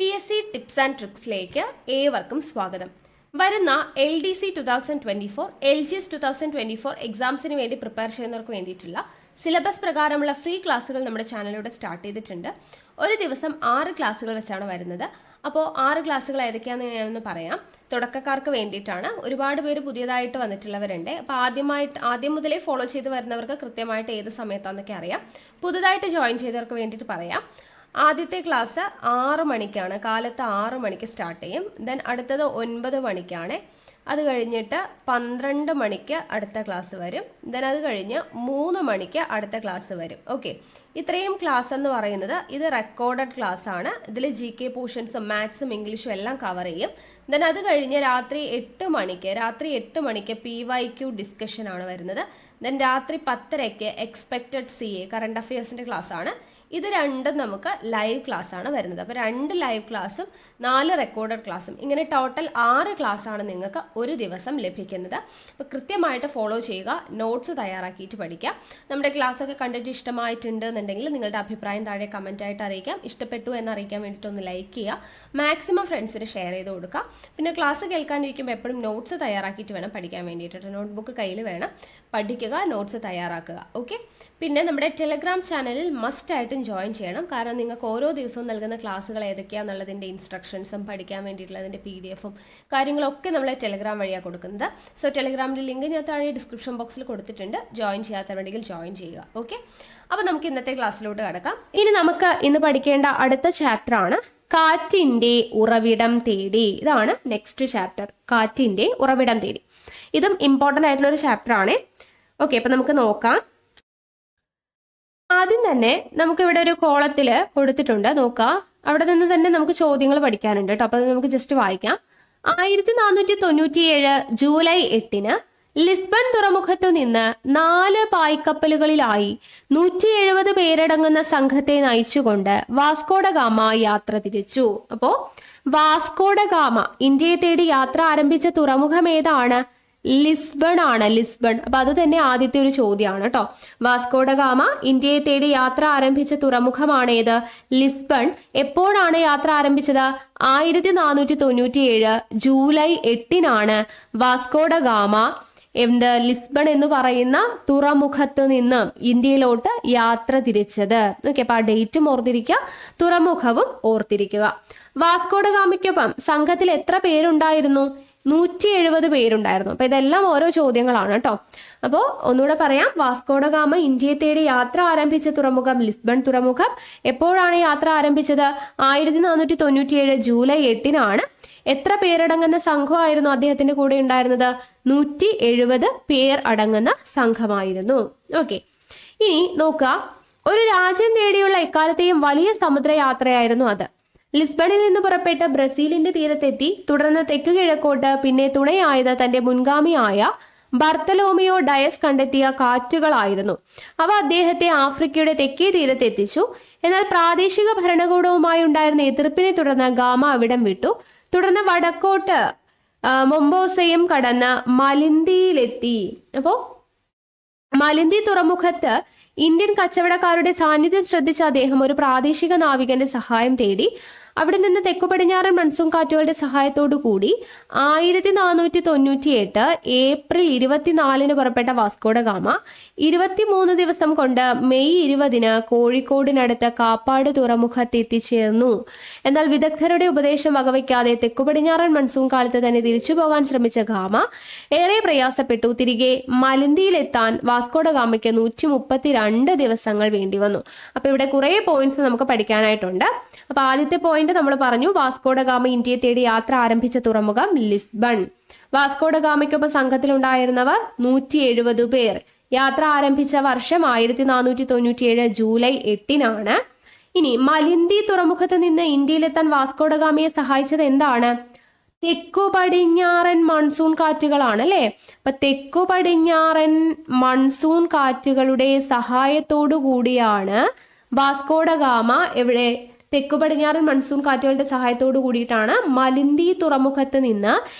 PSC tips and ട്രിക്സിലേക്ക് ഏവർക്കും സ്വാഗതം. വരുന്ന LDC 2024, LGS 2024 എക്സാംസിന് വേണ്ടി പ്രിപ്പയർ ചെയ്യുന്നവർക്ക് വേണ്ടിയിട്ടുള്ള സിലബസ് പ്രകാരമുള്ള ഫ്രീ ക്ലാസ്സുകൾ നമ്മുടെ ചാനലിലൂടെ സ്റ്റാർട്ട് ചെയ്തിട്ടുണ്ട്. ഒരു ദിവസം 6 ക്ലാസ്സുകൾ വെച്ചാണ് വരുന്നത്. അപ്പോൾ 6 ക്ലാസ്സുകൾ ഏതൊക്കെയാണെന്ന് ഞാനൊന്ന് പറയാം. തുടക്കക്കാർക്ക് വേണ്ടിയിട്ടാണ്. ഒരുപാട് പേര് പുതിയതായിട്ട് വന്നിട്ടുള്ളവരുണ്ട്. അപ്പോൾ ആദ്യം മുതലേ ഫോളോ ചെയ്ത് വരുന്നവർക്ക് കൃത്യമായിട്ട് ഏത് സമയത്താണെന്നൊക്കെ അറിയാം. പുതുതായിട്ട് ജോയിൻ ചെയ്തവർക്ക് വേണ്ടിയിട്ട് പറയാം. ആദ്യത്തെ ക്ലാസ് 6 മണിക്കാണ്, കാലത്ത് 6 മണിക്ക് സ്റ്റാർട്ട് ചെയ്യും. ദെൻ അടുത്തത് 9 മണിക്കാണ്. അത് കഴിഞ്ഞിട്ട് 12 മണിക്ക് അടുത്ത ക്ലാസ് വരും. ദെൻ അത് കഴിഞ്ഞ് 3 മണിക്ക് അടുത്ത ക്ലാസ് വരും. ഓക്കെ, ഇത്രയും ക്ലാസ് എന്ന് പറയുന്നത് ഇത് റെക്കോർഡഡ് ക്ലാസ് ആണ്. ഇതിൽ GK പോർഷൻസും മാത്സും ഇംഗ്ലീഷും എല്ലാം കവർ ചെയ്യും. ദെൻ അത് കഴിഞ്ഞ് രാത്രി 8 മണിക്ക് PYQ ഡിസ്കഷൻ ആണ് വരുന്നത്. ദെൻ രാത്രി 10:30 എക്സ്പെക്റ്റഡ് CA കറണ്ട് അഫയേഴ്സിൻ്റെ ക്ലാസ് ആണ്. ഇത് രണ്ടും നമുക്ക് ലൈവ് ക്ലാസ് ആണ് വരുന്നത്. അപ്പോൾ 2 ലൈവ് ക്ലാസ്സും 4 റെക്കോർഡഡ് ക്ലാസ്സും, ഇങ്ങനെ ടോട്ടൽ 6 ക്ലാസ് ആണ് നിങ്ങൾക്ക് ഒരു ദിവസം ലഭിക്കുന്നത്. അപ്പോൾ കൃത്യമായിട്ട് ഫോളോ ചെയ്യുക, നോട്ട്സ് തയ്യാറാക്കിയിട്ട് പഠിക്കുക. നമ്മുടെ ക്ലാസ് ഒക്കെ കണ്ടിട്ട് ഇഷ്ടമായിട്ടുണ്ട് എന്നുണ്ടെങ്കിൽ നിങ്ങളുടെ അഭിപ്രായം താഴെ കമൻ്റ് ആയിട്ട് അറിയിക്കാം. ഇഷ്ടപ്പെട്ടു എന്ന് അറിയിക്കാൻ വേണ്ടിയിട്ട് ഒന്ന് ലൈക്ക് ചെയ്യുക, മാക്സിമം ഫ്രണ്ട്സിന് ഷെയർ ചെയ്ത് കൊടുക്കുക. പിന്നെ ക്ലാസ് കേൾക്കാനിരിക്കുമ്പോൾ എപ്പോഴും നോട്ട്സ് തയ്യാറാക്കിയിട്ട് വേണം പഠിക്കാൻ വേണ്ടിയിട്ട്. നോട്ട്ബുക്ക് കയ്യിൽ വേണം, പഠിക്കുക, നോട്ട്സ് തയ്യാറാക്കുക. ഓക്കെ, പിന്നെ നമ്മുടെ ടെലഗ്രാം ചാനലിൽ മസ്റ്റ് ആയിട്ടും ജോയിൻ ചെയ്യണം. കാരണം നിങ്ങൾക്ക് ഓരോ ദിവസവും നൽകുന്ന ക്ലാസ്സുകൾ ഏതൊക്കെയാണെന്നുള്ളതിൻ്റെ ഇൻസ്ട്രക്ഷൻസും പഠിക്കാൻ വേണ്ടിയിട്ടുള്ളതിൻ്റെ PDF-ഉം കാര്യങ്ങളൊക്കെ നമ്മൾ ടെലഗ്രാം വഴിയാണ് കൊടുക്കുന്നത്. സോ ടെലഗ്രാമിൻ്റെ ലിങ്ക് ഞാൻ താഴെ ഡിസ്ക്രിപ്ഷൻ ബോക്സിൽ കൊടുത്തിട്ടുണ്ട്. ജോയിൻ ചെയ്യാത്തവരുണ്ടെങ്കിൽ ജോയിൻ ചെയ്യുക. ഓക്കെ, അപ്പോൾ നമുക്ക് ഇന്നത്തെ ക്ലാസ്സിലോട്ട് കിടക്കാം. ഇനി നമുക്ക് ഇന്ന് പഠിക്കേണ്ട അടുത്ത ചാപ്റ്റർ ആണ് കാറ്റിൻ്റെ ഉറവിടം തേടി. ഇതാണ് നെക്സ്റ്റ് ചാപ്റ്റർ, കാറ്റിൻ്റെ ഉറവിടം തേടി. ഇതും ഇമ്പോർട്ടൻ്റ് ആയിട്ടുള്ള ഒരു ചാപ്റ്റർ ആണ്. ഓക്കെ, അപ്പോൾ നമുക്ക് നോക്കാം. ആദ്യം തന്നെ നമുക്ക് ഇവിടെ ഒരു കോളത്തിൽ കൊടുത്തിട്ടുണ്ട്, നോക്കാം. അവിടെ നിന്ന് തന്നെ നമുക്ക് ചോദ്യങ്ങൾ പഠിക്കാനുണ്ട് കേട്ടോ. അപ്പോൾ നമുക്ക് ജസ്റ്റ് വായിക്കാം. 1497 ജൂലൈ 8 ലിസ്ബൺ തുറമുഖത്തു നിന്ന് 4 പായ്ക്കപ്പലുകളിലായി 170 പേരടങ്ങുന്ന സംഘത്തെ നയിച്ചുകൊണ്ട് വാസ്കോഡ ഗാമ യാത്ര തിരിച്ചു. അപ്പോ വാസ്കോഡ ഗാമ ഇന്ത്യയെ തേടി യാത്ര ആരംഭിച്ച തുറമുഖം ഏതാണ്? ലിസ്ബൺ ആണ്, ലിസ്ബൺ. അപ്പൊ അത് തന്നെ ആദ്യത്തെ ഒരു ചോദ്യമാണ് കേട്ടോ. വാസ്കോഡ ഗാമ ഇന്ത്യയെ തേടി യാത്ര ആരംഭിച്ച തുറമുഖമാണ് ഏത്? ലിസ്ബൺ. എപ്പോഴാണ് യാത്ര ആരംഭിച്ചത്? 1497 ജൂലൈ 8 വാസ്കോഡ ഗാമ ലിസ്ബൺ എന്ന് പറയുന്ന തുറമുഖത്ത് നിന്ന് ഇന്ത്യയിലോട്ട് യാത്ര തിരിച്ചത്. ഓക്കെ, അപ്പൊ ആ ഡേറ്റും ഓർത്തിരിക്കുക, തുറമുഖവും ഓർത്തിരിക്കുക. വാസ്കോഡ ഗാമയ്ക്കൊപ്പം സംഘത്തിൽ എത്ര പേരുണ്ടായിരുന്നു? 170 പേരുണ്ടായിരുന്നു. അപ്പൊ ഇതെല്ലാം ഓരോ ചോദ്യങ്ങളാണ് കേട്ടോ. അപ്പോൾ ഒന്നുകൂടെ പറയാം. വാസ്കോഡ ഗാമ ഇന്ത്യയെ തേടി യാത്ര ആരംഭിച്ച തുറമുഖം ലിസ്ബൺ തുറമുഖം. എപ്പോഴാണ് യാത്ര ആരംഭിച്ചത്? 1497 ജൂലൈ 8 എത്ര പേരടങ്ങുന്ന സംഘമായിരുന്നു അദ്ദേഹത്തിന്റെ കൂടെ ഉണ്ടായിരുന്നത്? 170 പേർ അടങ്ങുന്ന സംഘമായിരുന്നു. ഓക്കെ, ഇനി നോക്കുക. ഒരു രാജ്യം തേടിയുള്ള എക്കാലത്തെയും വലിയ സമുദ്രയാത്രയായിരുന്നു അത്. ലിസ്ബണിൽ നിന്ന് പുറപ്പെട്ട് ബ്രസീലിന്റെ തീരത്തെത്തി. തുടർന്ന് തെക്ക് കിഴക്കോട്ട്, പിന്നെ തുണയായത് തന്റെ മുൻഗാമിയായ ബർത്തലോമിയോ ഡയസ് കണ്ടെത്തിയ കാറ്റുകളായിരുന്നു. അവ അദ്ദേഹത്തെ ആഫ്രിക്കയുടെ തെക്കേ തീരത്തെത്തിച്ചു. എന്നാൽ പ്രാദേശിക ഭരണകൂടവുമായി ഉണ്ടായിരുന്ന എതിർപ്പിനെ തുടർന്ന് ഗാമ അവിടം വിട്ടു. തുടർന്ന് വടക്കോട്ട് മൊംബോസയും കടന്ന് മലിന്തിയിലെത്തി. അപ്പോ മലിന്തി തുറമുഖത്ത് ഇന്ത്യൻ കച്ചവടക്കാരുടെ സാന്നിധ്യം ശ്രദ്ധിച്ച അദ്ദേഹം ഒരു പ്രാദേശിക നാവികന്റെ സഹായം തേടി. അവിടെ നിന്ന് തെക്കു പടിഞ്ഞാറൻ മൺസൂൺ കാറ്റുകളുടെ സഹായത്തോടു കൂടി 1498 ഏപ്രിൽ 24 പുറപ്പെട്ട വാസ്കോഡ ഗാമ 23 ദിവസം കൊണ്ട് മെയ് 20 കോഴിക്കോടിനടുത്ത് കാപ്പാട് തുറമുഖത്ത് എത്തിച്ചേർന്നു. എന്നാൽ വിദഗ്ധരുടെ ഉപദേശം വകവയ്ക്കാതെ തെക്കു പടിഞ്ഞാറൻ മൺസൂൺ കാലത്ത് തന്നെ തിരിച്ചു പോകാൻ ശ്രമിച്ച ഗാമ ഏറെ പ്രയാസപ്പെട്ടു. തിരികെ മലിന്തിയിലെത്താൻ വാസ്കോഡ ഗാമയ്ക്ക് 132 ദിവസങ്ങൾ വേണ്ടി വന്നു. അപ്പൊ ഇവിടെ കുറെ പോയിന്റ്സ് നമുക്ക് പഠിക്കാനായിട്ടുണ്ട്. അപ്പൊ ആദ്യത്തെ പോയിന്റ് നമ്മൾ പറഞ്ഞു, വാസ്കോഡ ഗാമ ഇന്ത്യയെ തേടി യാത്ര ആരംഭിച്ച തുറമുഖം ലിസ്ബൺ. വാസ്കോഡ ഗാമയ്ക്കൊപ്പം സംഘത്തിലുണ്ടായിരുന്നവർ 170 പേർ. യാത്ര ആരംഭിച്ച വർഷം 1497 ജൂലൈ 8 ഇനി മലിന്തി തുറമുഖത്ത് നിന്ന് ഇന്ത്യയിലെത്താൻ വാസ്കോഡ ഗാമയെ സഹായിച്ചത് എന്താണ്? തെക്കു പടിഞ്ഞാറൻ മൺസൂൺ കാറ്റുകളാണ് അല്ലെ. അപ്പൊ തെക്കു പടിഞ്ഞാറൻ മൺസൂൺ കാറ്റുകളുടെ സഹായത്തോടു കൂടിയാണ് വാസ്കോഡ ഗാമ എവിടെ തെക്കു പടിഞ്ഞാറൻ മൺസൂൺ കാറ്റുകളുടെ സഹായത്തോടു കൂടിയിട്ടാണ് മലിന്തി തുറമുഖത്ത് നിന്ന്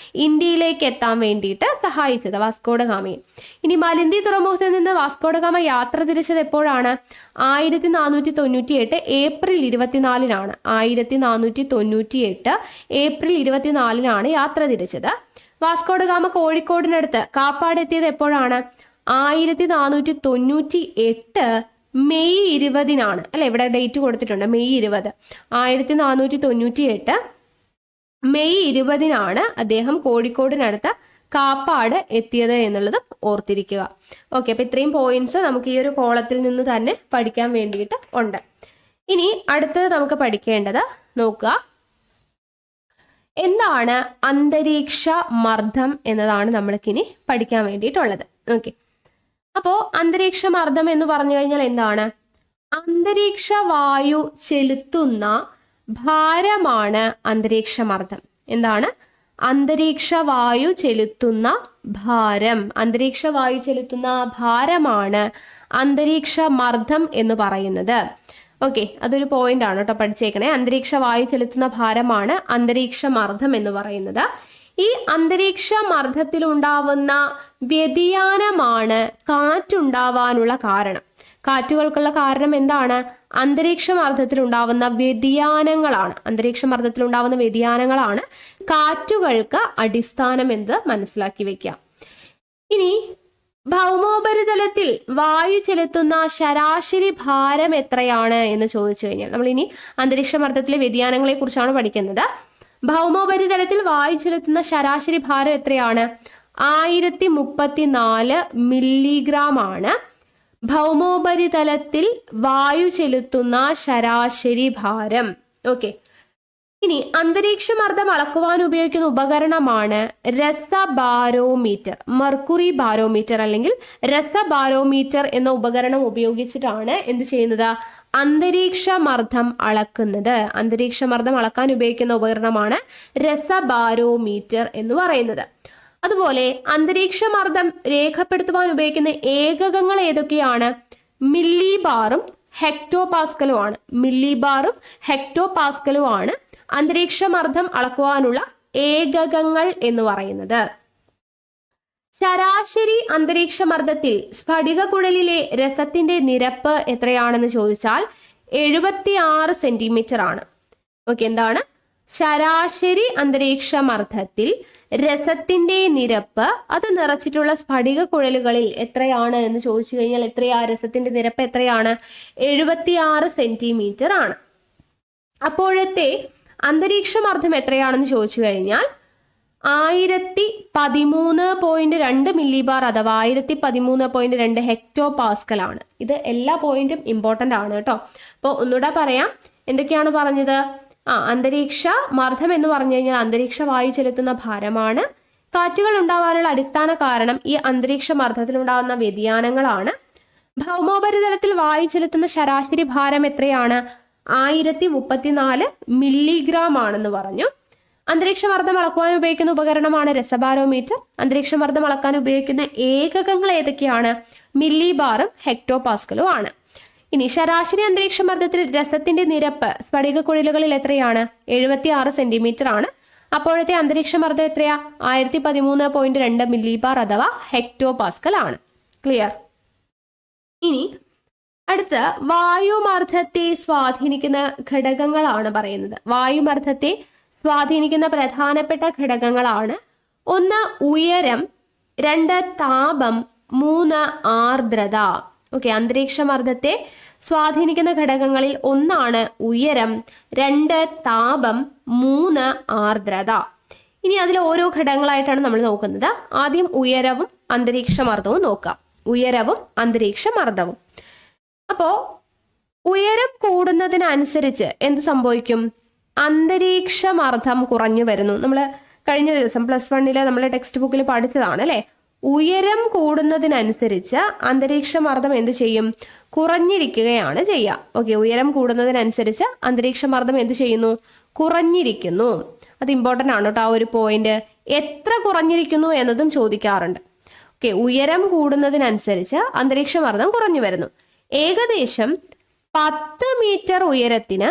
ഇന്ത്യയിലേക്ക് എത്താൻ വേണ്ടിയിട്ട് സഹായിച്ചത് വാസ്കോഡഗാമയെ. ഇനി മലിന്തി തുറമുഖത്ത് നിന്ന് വാസ്കോഡഗാമ യാത്ര തിരിച്ചത് എപ്പോഴാണ്? 1498 ഏപ്രിൽ 24-നാണ്. 1498 ഏപ്രിൽ 24-നാണ് യാത്ര തിരിച്ചത്. വാസ്കോഡഗാമ കോഴിക്കോടിനടുത്ത് കാപ്പാട് എത്തിയത് എപ്പോഴാണ്? 1498 മെയ് 20-നാണ്. അല്ലെ, ഇവിടെ ഡേറ്റ് കൊടുത്തിട്ടുണ്ട്, മെയ് 20. 1498 മെയ് 20-നാണ് അദ്ദേഹം കോഴിക്കോടിനടുത്ത് കാപ്പാട് എത്തിയത് എന്നുള്ളത് ഓർത്തിരിക്കുക. ഓക്കെ, അപ്പൊ ഇത്രയും പോയിന്റ്സ് നമുക്ക് ഈ ഒരു കോളത്തിൽ നിന്ന് തന്നെ പഠിക്കാൻ വേണ്ടിയിട്ട് ഉണ്ട്. ഇനി അടുത്തത് നമുക്ക് പഠിക്കേണ്ടത് നോക്കുക, എന്താണ് അന്തരീക്ഷ മർദ്ദം എന്നതാണ് നമ്മൾക്കിനി പഠിക്കാൻ വേണ്ടിയിട്ടുള്ളത്. ഓക്കെ, അപ്പോ അന്തരീക്ഷ മർദ്ദം എന്ന് പറഞ്ഞു കഴിഞ്ഞാൽ എന്താണ്? അന്തരീക്ഷ വായു ചെലുത്തുന്ന ഭാരമാണ് അന്തരീക്ഷ മർദ്ദം. എന്താണ്? അന്തരീക്ഷ വായു ചെലുത്തുന്ന ഭാരം. അന്തരീക്ഷ വായു ചെലുത്തുന്ന ഭാരമാണ് അന്തരീക്ഷ മർദ്ദം എന്ന് പറയുന്നത്. ഓക്കെ, അതൊരു പോയിന്റ് ആണ് കേട്ടോ, പഠിച്ചേക്കണേ. അന്തരീക്ഷ വായു ചെലുത്തുന്ന ഭാരമാണ് അന്തരീക്ഷ മർദ്ദം എന്ന് പറയുന്നത്. ഈ അന്തരീക്ഷ മർദ്ദത്തിൽ ഉണ്ടാവുന്ന വ്യതിയാനമാണ് കാറ്റുണ്ടാവാനുള്ള കാരണം. കാറ്റുകൾക്കുള്ള കാരണം എന്താണ്? അന്തരീക്ഷ മർദ്ദത്തിൽ ഉണ്ടാവുന്ന വ്യതിയാനങ്ങളാണ്. അന്തരീക്ഷ മർദ്ദത്തിൽ ഉണ്ടാവുന്ന വ്യതിയാനങ്ങളാണ് കാറ്റുകൾക്ക് അടിസ്ഥാനം എന്ന് മനസ്സിലാക്കി വെക്കാം. ഇനി ഭൗമോപരിതലത്തിൽ വായു ചെലുത്തുന്ന ശരാശരി ഭാരം എത്രയാണ് എന്ന് ചോദിച്ചു കഴിഞ്ഞാൽ, നമ്മൾ ഇനി അന്തരീക്ഷ മർദ്ദത്തിലെ വ്യതിയാനങ്ങളെ കുറിച്ചാണ് പഠിക്കുന്നത്. ഭൗമോപരിതലത്തിൽ വായു ചെലുത്തുന്ന ശരാശരി ഭാരം എത്രയാണ്? 1034 മില്ലിഗ്രാം ആണ് ഭൗമോപരിതലത്തിൽ വായു ചെലുത്തുന്ന ശരാശരി ഭാരം. ഓക്കെ, ഇനി അന്തരീക്ഷ മർദ്ദം അളക്കുവാൻ ഉപയോഗിക്കുന്ന ഉപകരണമാണ് രസബാരോമീറ്റർ. മെർക്കുറി ബാരോമീറ്റർ അല്ലെങ്കിൽ രസബാരോമീറ്റർ എന്ന ഉപകരണം ഉപയോഗിച്ചിട്ടാണ് എന്ത് ചെയ്യുന്നത്? അന്തരീക്ഷ മർദ്ദം അളക്കുന്നത്. അന്തരീക്ഷ മർദ്ദം അളക്കാൻ ഉപയോഗിക്കുന്ന ഉപകരണമാണ് രസബാരോമീറ്റർ എന്ന് പറയുന്നത്. അതുപോലെ അന്തരീക്ഷ മർദ്ദം രേഖപ്പെടുത്തുവാൻ ഉപയോഗിക്കുന്ന ഏകകങ്ങൾ ഏതൊക്കെയാണ്? മില്ലി ബാറും ഹെക്ടോ പാസ്കലും ആണ്. മില്ലി ബാറും ഹെക്ടോ പാസ്കലും ആണ് അന്തരീക്ഷ മർദ്ദം അളക്കുവാനുള്ള ഏകകങ്ങൾ എന്ന് പറയുന്നത്. ശരാശരി അന്തരീക്ഷ മർദ്ദത്തിൽ സ്ഫടിക കുഴലിലെ രസത്തിന്റെ നിരപ്പ് എത്രയാണെന്ന് ചോദിച്ചാൽ 76 സെന്റിമീറ്റർ ആണ്. ഓക്കെ, എന്താണ്? ശരാശരി അന്തരീക്ഷ മർദ്ദത്തിൽ രസത്തിന്റെ നിരപ്പ് അത് നിറച്ചിട്ടുള്ള സ്ഫടിക കുഴലുകളിൽ എത്രയാണ് എന്ന് ചോദിച്ചു കഴിഞ്ഞാൽ എത്രയാ? രസത്തിന്റെ നിരപ്പ് എത്രയാണ്? 76 സെന്റിമീറ്റർ ആണ്. അപ്പോഴത്തെ അന്തരീക്ഷ മർദ്ദം എത്രയാണെന്ന് ചോദിച്ചു കഴിഞ്ഞാൽ 1013.2 മില്ലിബാർ അഥവാ 1013.2 ഹെക്ടോ പാസ്കൽ ആണ്. ഇത് എല്ലാ പോയിന്റും ഇമ്പോർട്ടന്റ് ആണ് കേട്ടോ. അപ്പോൾ ഒന്നുകൂടെ പറയാം, എന്തൊക്കെയാണ് പറഞ്ഞത്? അന്തരീക്ഷ മർദ്ദം എന്ന് പറഞ്ഞു കഴിഞ്ഞാൽ അന്തരീക്ഷ വായു ചെലുത്തുന്ന ഭാരമാണ്. കാറ്റുകൾ ഉണ്ടാവാനുള്ള അടിസ്ഥാന കാരണം ഈ അന്തരീക്ഷ മർദ്ദത്തിൽ ഉണ്ടാകുന്ന വ്യതിയാനങ്ങളാണ്. ഭൗമോപരിതലത്തിൽ വായു ചെലുത്തുന്ന ശരാശരി ഭാരം എത്രയാണ്? 1034 മില്ലിഗ്രാം ആണെന്ന് പറഞ്ഞു. അന്തരീക്ഷ മർദ്ദം അളക്കുവാൻ ഉപയോഗിക്കുന്ന ഉപകരണമാണ് രസബാരോമീറ്റർ. അന്തരീക്ഷ മർദ്ദം അളക്കാൻ ഉപയോഗിക്കുന്ന ഏകകങ്ങൾ ഏതൊക്കെയാണ്? മില്ലി ബാറും ഹെക്ടോ പാസ്കലും ആണ്. ഇനി ശരാശരി അന്തരീക്ഷ മർദ്ദത്തിൽ രസത്തിന്റെ നിരപ്പ് സ്ഫടിക കുഴലുകളിൽ എത്രയാണ്? 76 സെന്റിമീറ്റർ ആണ്. അപ്പോഴത്തെ അന്തരീക്ഷ മർദ്ദം എത്രയാ? 1013.2 മില്ലിബാർ അഥവാ ഹെക്ടോ പാസ്കൽ ആണ്. ക്ലിയർ? ഇനി അടുത്ത് വായുമർദ്ദത്തെ സ്വാധീനിക്കുന്ന ഘടകങ്ങളാണ് പറയുന്നത്. വായുമർദ്ദത്തെ സ്വാധീനിക്കുന്ന പ്രധാനപ്പെട്ട ഘടകങ്ങളാണ്: 1 ഉയരം, 2 താപം, 3 ആർദ്രത. ഓക്കെ, അന്തരീക്ഷ മർദ്ദത്തെ സ്വാധീനിക്കുന്ന ഘടകങ്ങളിൽ 1 ഉയരം, 2 താപം, 3 ആർദ്രത. ഇനി അതിൽ ഓരോ ഘടകങ്ങളായിട്ടാണ് നമ്മൾ നോക്കുന്നത്. ആദ്യം ഉയരവും അന്തരീക്ഷ മർദ്ദവും നോക്കാം. ഉയരവും അന്തരീക്ഷ മർദ്ദവും. അപ്പോ ഉയരം കൂടുന്നതിനനുസരിച്ച് എന്ത് സംഭവിക്കും? അന്തരീക്ഷ മർദ്ദം കുറഞ്ഞു വരുന്നു. നമ്മൾ കഴിഞ്ഞ ദിവസം +1 നമ്മൾ ടെക്സ്റ്റ് ബുക്കിൽ പഠിച്ചതാണ് അല്ലെ. ഉയരം കൂടുന്നതിനനുസരിച്ച് അന്തരീക്ഷ മർദ്ദം എന്ത് ചെയ്യും? കുറഞ്ഞിരിക്കുകയാണ് ചെയ്യുക. ഓക്കെ, ഉയരം കൂടുന്നതിനനുസരിച്ച് അന്തരീക്ഷ മർദ്ദം എന്ത് ചെയ്യുന്നു? കുറഞ്ഞിരിക്കുന്നു. അത് ഇമ്പോർട്ടൻ്റ് ആണ് കേട്ടോ. ആ ഒരു പോയിന്റ് എത്ര കുറഞ്ഞിരിക്കുന്നു എന്നതും ചോദിക്കാറുണ്ട്. ഓക്കെ, ഉയരം കൂടുന്നതിനനുസരിച്ച് അന്തരീക്ഷ മർദ്ദം കുറഞ്ഞു വരുന്നു. ഏകദേശം 10 മീറ്റർ ഉയരത്തിന്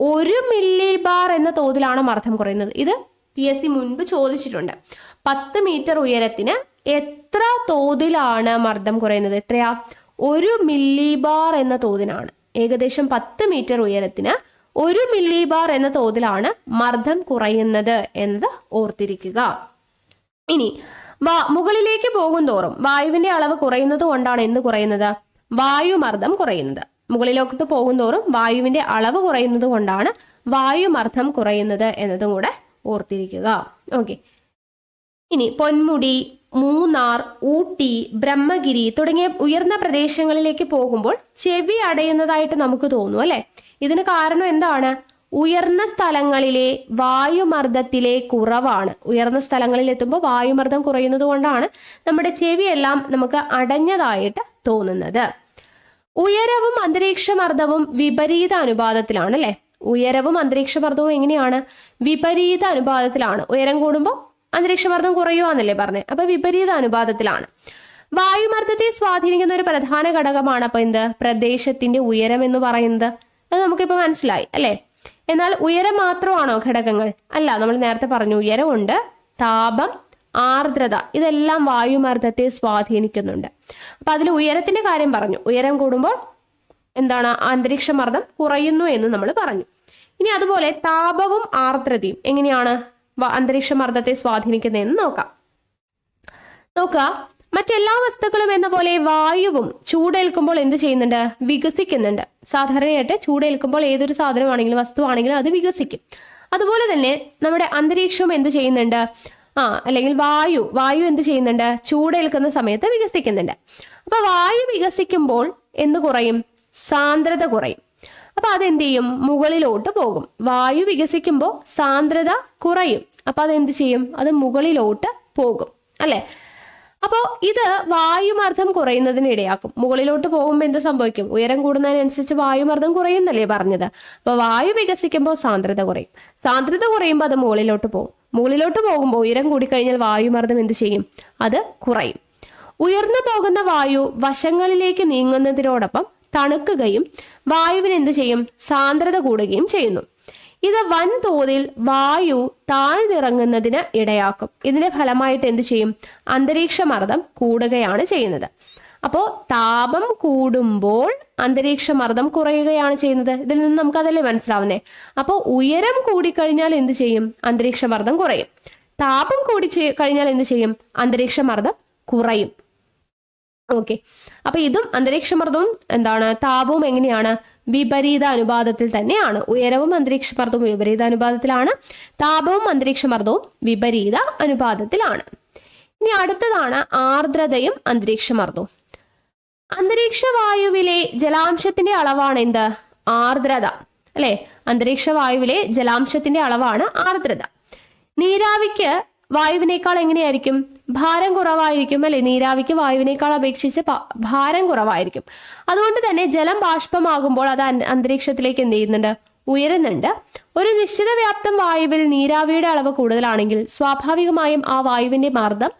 1 മില്ലി ബാർ എന്ന തോതിലാണ് മർദ്ദം കുറയുന്നത്. ഇത് PSC മുൻപ് ചോദിച്ചിട്ടുണ്ട്. 10 മീറ്റർ ഉയരത്തിന് എത്ര തോതിലാണ് മർദ്ദം കുറയുന്നത്? എത്രയാ? 1 മില്ലി ബാർ എന്ന തോതിലാണ്. ഏകദേശം 10 മീറ്റർ ഉയരത്തിന് 1 മില്ലി ബാർ എന്ന തോതിലാണ് മർദ്ദം കുറയുന്നത് എന്നത് ഓർത്തിരിക്കുക. ഇനി മുകളിലേക്ക് പോകും തോറും വായുവിന്റെ അളവ് കുറയുന്നത് കൊണ്ടാണ് എന്ത് കുറയുന്നത്? വായുമർദ്ദം കുറയുന്നത്. മുകളിലോട്ട് പോകും തോറും വായുവിന്റെ അളവ് കുറയുന്നത് കൊണ്ടാണ് വായുമർദ്ദം കുറയുന്നത് എന്നതും കൂടെ ഓർത്തിരിക്കുക. ഓക്കെ. ഇനി പൊന്മുടി, മൂന്നാർ, ഊട്ടി, ബ്രഹ്മഗിരി തുടങ്ങിയ ഉയർന്ന പ്രദേശങ്ങളിലേക്ക് പോകുമ്പോൾ ചെവി അടയുന്നതായിട്ട് നമുക്ക് തോന്നും അല്ലെ? ഇതിന് കാരണം എന്താണ്? ഉയർന്ന സ്ഥലങ്ങളിലെ വായുമർദ്ദത്തിലെ കുറവാണ്. ഉയർന്ന സ്ഥലങ്ങളിൽ എത്തുമ്പോൾ വായുമർദ്ദം കുറയുന്നത് കൊണ്ടാണ് നമ്മുടെ ചെവിയെല്ലാം നമുക്ക് അടഞ്ഞതായിട്ട് തോന്നുന്നത്. ഉയരവും അന്തരീക്ഷ മർദ്ദവും വിപരീത അനുപാതത്തിലാണ് അല്ലെ? ഉയരവും അന്തരീക്ഷ മർദ്ദവും എങ്ങനെയാണ്? വിപരീത അനുപാതത്തിലാണ്. ഉയരം കൂടുമ്പോൾ അന്തരീക്ഷമർദ്ദം കുറയുവാന്നല്ലേ പറഞ്ഞത്? അപ്പൊ വിപരീത അനുപാതത്തിലാണ്. വായുമർദ്ദത്തെ സ്വാധീനിക്കുന്ന ഒരു പ്രധാന ഘടകമാണ് അപ്പൊ എന്ത്? പ്രദേശത്തിന്റെ ഉയരം എന്ന് പറയുന്നത്. അത് നമുക്കിപ്പോ മനസ്സിലായി അല്ലെ? എന്നാൽ ഉയരം മാത്രമാണോ ഘടകങ്ങൾ? അല്ല. നമ്മൾ നേരത്തെ പറഞ്ഞു ഉയരമുണ്ട്, താപം, ആർദ്രത, ഇതെല്ലാം വായുമർദ്ദത്തെ സ്വാധീനിക്കുന്നുണ്ട്. അപ്പൊ അതിൽ ഉയരത്തിന്റെ കാര്യം പറഞ്ഞു. ഉയരം കൂടുമ്പോൾ എന്താണ്? അന്തരീക്ഷ മർദ്ദം കുറയുന്നു എന്ന് നമ്മൾ പറഞ്ഞു. ഇനി അതുപോലെ താപവും ആർദ്രതയും എങ്ങനെയാണ് അന്തരീക്ഷ മർദ്ദത്തെ സ്വാധീനിക്കുന്നതെന്ന് നോക്കാം. മറ്റെല്ലാ വസ്തുക്കളും എന്ന പോലെ വായുവും ചൂടേൽക്കുമ്പോൾ എന്ത് ചെയ്യുന്നുണ്ട്? വികസിക്കുന്നുണ്ട്. സാധാരണയായിട്ട് ചൂടേൽക്കുമ്പോൾ ഏതൊരു സാധനമാണെങ്കിലും വസ്തുവാണെങ്കിലും അത് വികസിക്കും. അതുപോലെ തന്നെ നമ്മുടെ അന്തരീക്ഷവും എന്ത് ചെയ്യുന്നുണ്ട്? അല്ലെങ്കിൽ വായു എന്ത് ചെയ്യുന്നുണ്ട്? ചൂടേൽക്കുന്ന സമയത്ത് വികസിക്കുന്നുണ്ട്. അപ്പൊ വായു വികസിക്കുമ്പോൾ എന്ത് കുറയും? സാന്ദ്രത കുറയും. അപ്പൊ അതെന്ത് ചെയ്യും? മുകളിലോട്ട് പോകും. വായു വികസിക്കുമ്പോൾ സാന്ദ്രത കുറയും. അപ്പൊ അതെന്ത് ചെയ്യും? അത് മുകളിലോട്ട് പോകും അല്ലെ? അപ്പോൾ ഇത് വായുമർദ്ദം കുറയുന്നതിന് ഇടയാക്കും. മുകളിലോട്ട് പോകുമ്പോൾ എന്ത് സംഭവിക്കും? ഉയരം കൂടുന്നതിനനുസരിച്ച് വായുമർദ്ദം കുറയുന്നല്ലേ പറഞ്ഞത്? അപ്പൊ വായു വികസിക്കുമ്പോൾ സാന്ദ്രത കുറയും. സാന്ദ്രത കുറയുമ്പോൾ അത് മുകളിലോട്ട് പോകും. മുകളിലോട്ട് പോകുമ്പോൾ ഉയരം കൂടിക്കഴിഞ്ഞാൽ വായുമർദ്ദം എന്ത് ചെയ്യും? അത് കുറയും. ഉയർന്നു പോകുന്ന വായു വശങ്ങളിലേക്ക് നീങ്ങുന്നതിനോടൊപ്പം തണുക്കുകയും വായുവിന് എന്ത് ചെയ്യും? സാന്ദ്രത കൂടുകയും ചെയ്യുന്നു. ഇത് വൻതോതിൽ വായു താഴ്ന്നിറങ്ങുന്നതിന് ഇടയാക്കും. ഇതിന്റെ ഫലമായിട്ട് എന്ത് ചെയ്യും? അന്തരീക്ഷ മർദ്ദം കൂടുകയാണ് ചെയ്യുന്നത്. അപ്പോൾ താപം കൂടുമ്പോൾ അന്തരീക്ഷ മർദ്ദം കുറയുകയാണ് ചെയ്യുന്നത്. ഇതിൽ നിന്ന് നമുക്ക് അതല്ലേ മനസ്സിലാവുന്നേ? അപ്പോൾ ഉയരം കൂടിക്കഴിഞ്ഞാൽ എന്ത് ചെയ്യും? അന്തരീക്ഷ മർദ്ദം കുറയും. താപം കൂടി കഴിഞ്ഞാൽ എന്ത് ചെയ്യും? അന്തരീക്ഷ മർദ്ദം കുറയും. ഓക്കെ. അപ്പൊ ഇതും അന്തരീക്ഷമർദ്ദവും എന്താണ്? താപവും എങ്ങനെയാണ്? വിപരീത അനുപാതത്തിൽ തന്നെയാണ്. ഉയരവും അന്തരീക്ഷമർദ്ദവും വിപരീത അനുപാതത്തിലാണ്. താപവും അന്തരീക്ഷമർദ്ദവും വിപരീത അനുപാതത്തിലാണ്. ഇനി അടുത്തതാണ് ആർദ്രതയും അന്തരീക്ഷമർദ്ദവും. അന്തരീക്ഷ വായുവിലെ ജലാംശത്തിന്റെ അളവാണ് എന്ത്? ആർദ്രത അല്ലെ? അന്തരീക്ഷ വായുവിലെ ജലാംശത്തിന്റെ അളവാണ് ആർദ്രത. നീരാവിക്ക് വായുവിനേക്കാൾ എങ്ങനെയായിരിക്കും? ഭാരം കുറവായിരിക്കും അല്ലെ? നീരാവിക്ക് വായുവിനേക്കാൾ അപേക്ഷിച്ച് ഭാരം കുറവായിരിക്കും. അതുകൊണ്ട് തന്നെ ജലം ബാഷ്പമാകുമ്പോൾ അത് അന്തരീക്ഷത്തിലേക്ക് എന്ത് ചെയ്യുന്നുണ്ട്? ഉയരുന്നുണ്ട്. ഒരു നിശ്ചിത വ്യാപ്തം വായുവിൽ നീരാവിയുടെ അളവ് കൂടുതലാണെങ്കിൽ സ്വാഭാവികമായും ആ വായുവിന്റെ മർദ്ദം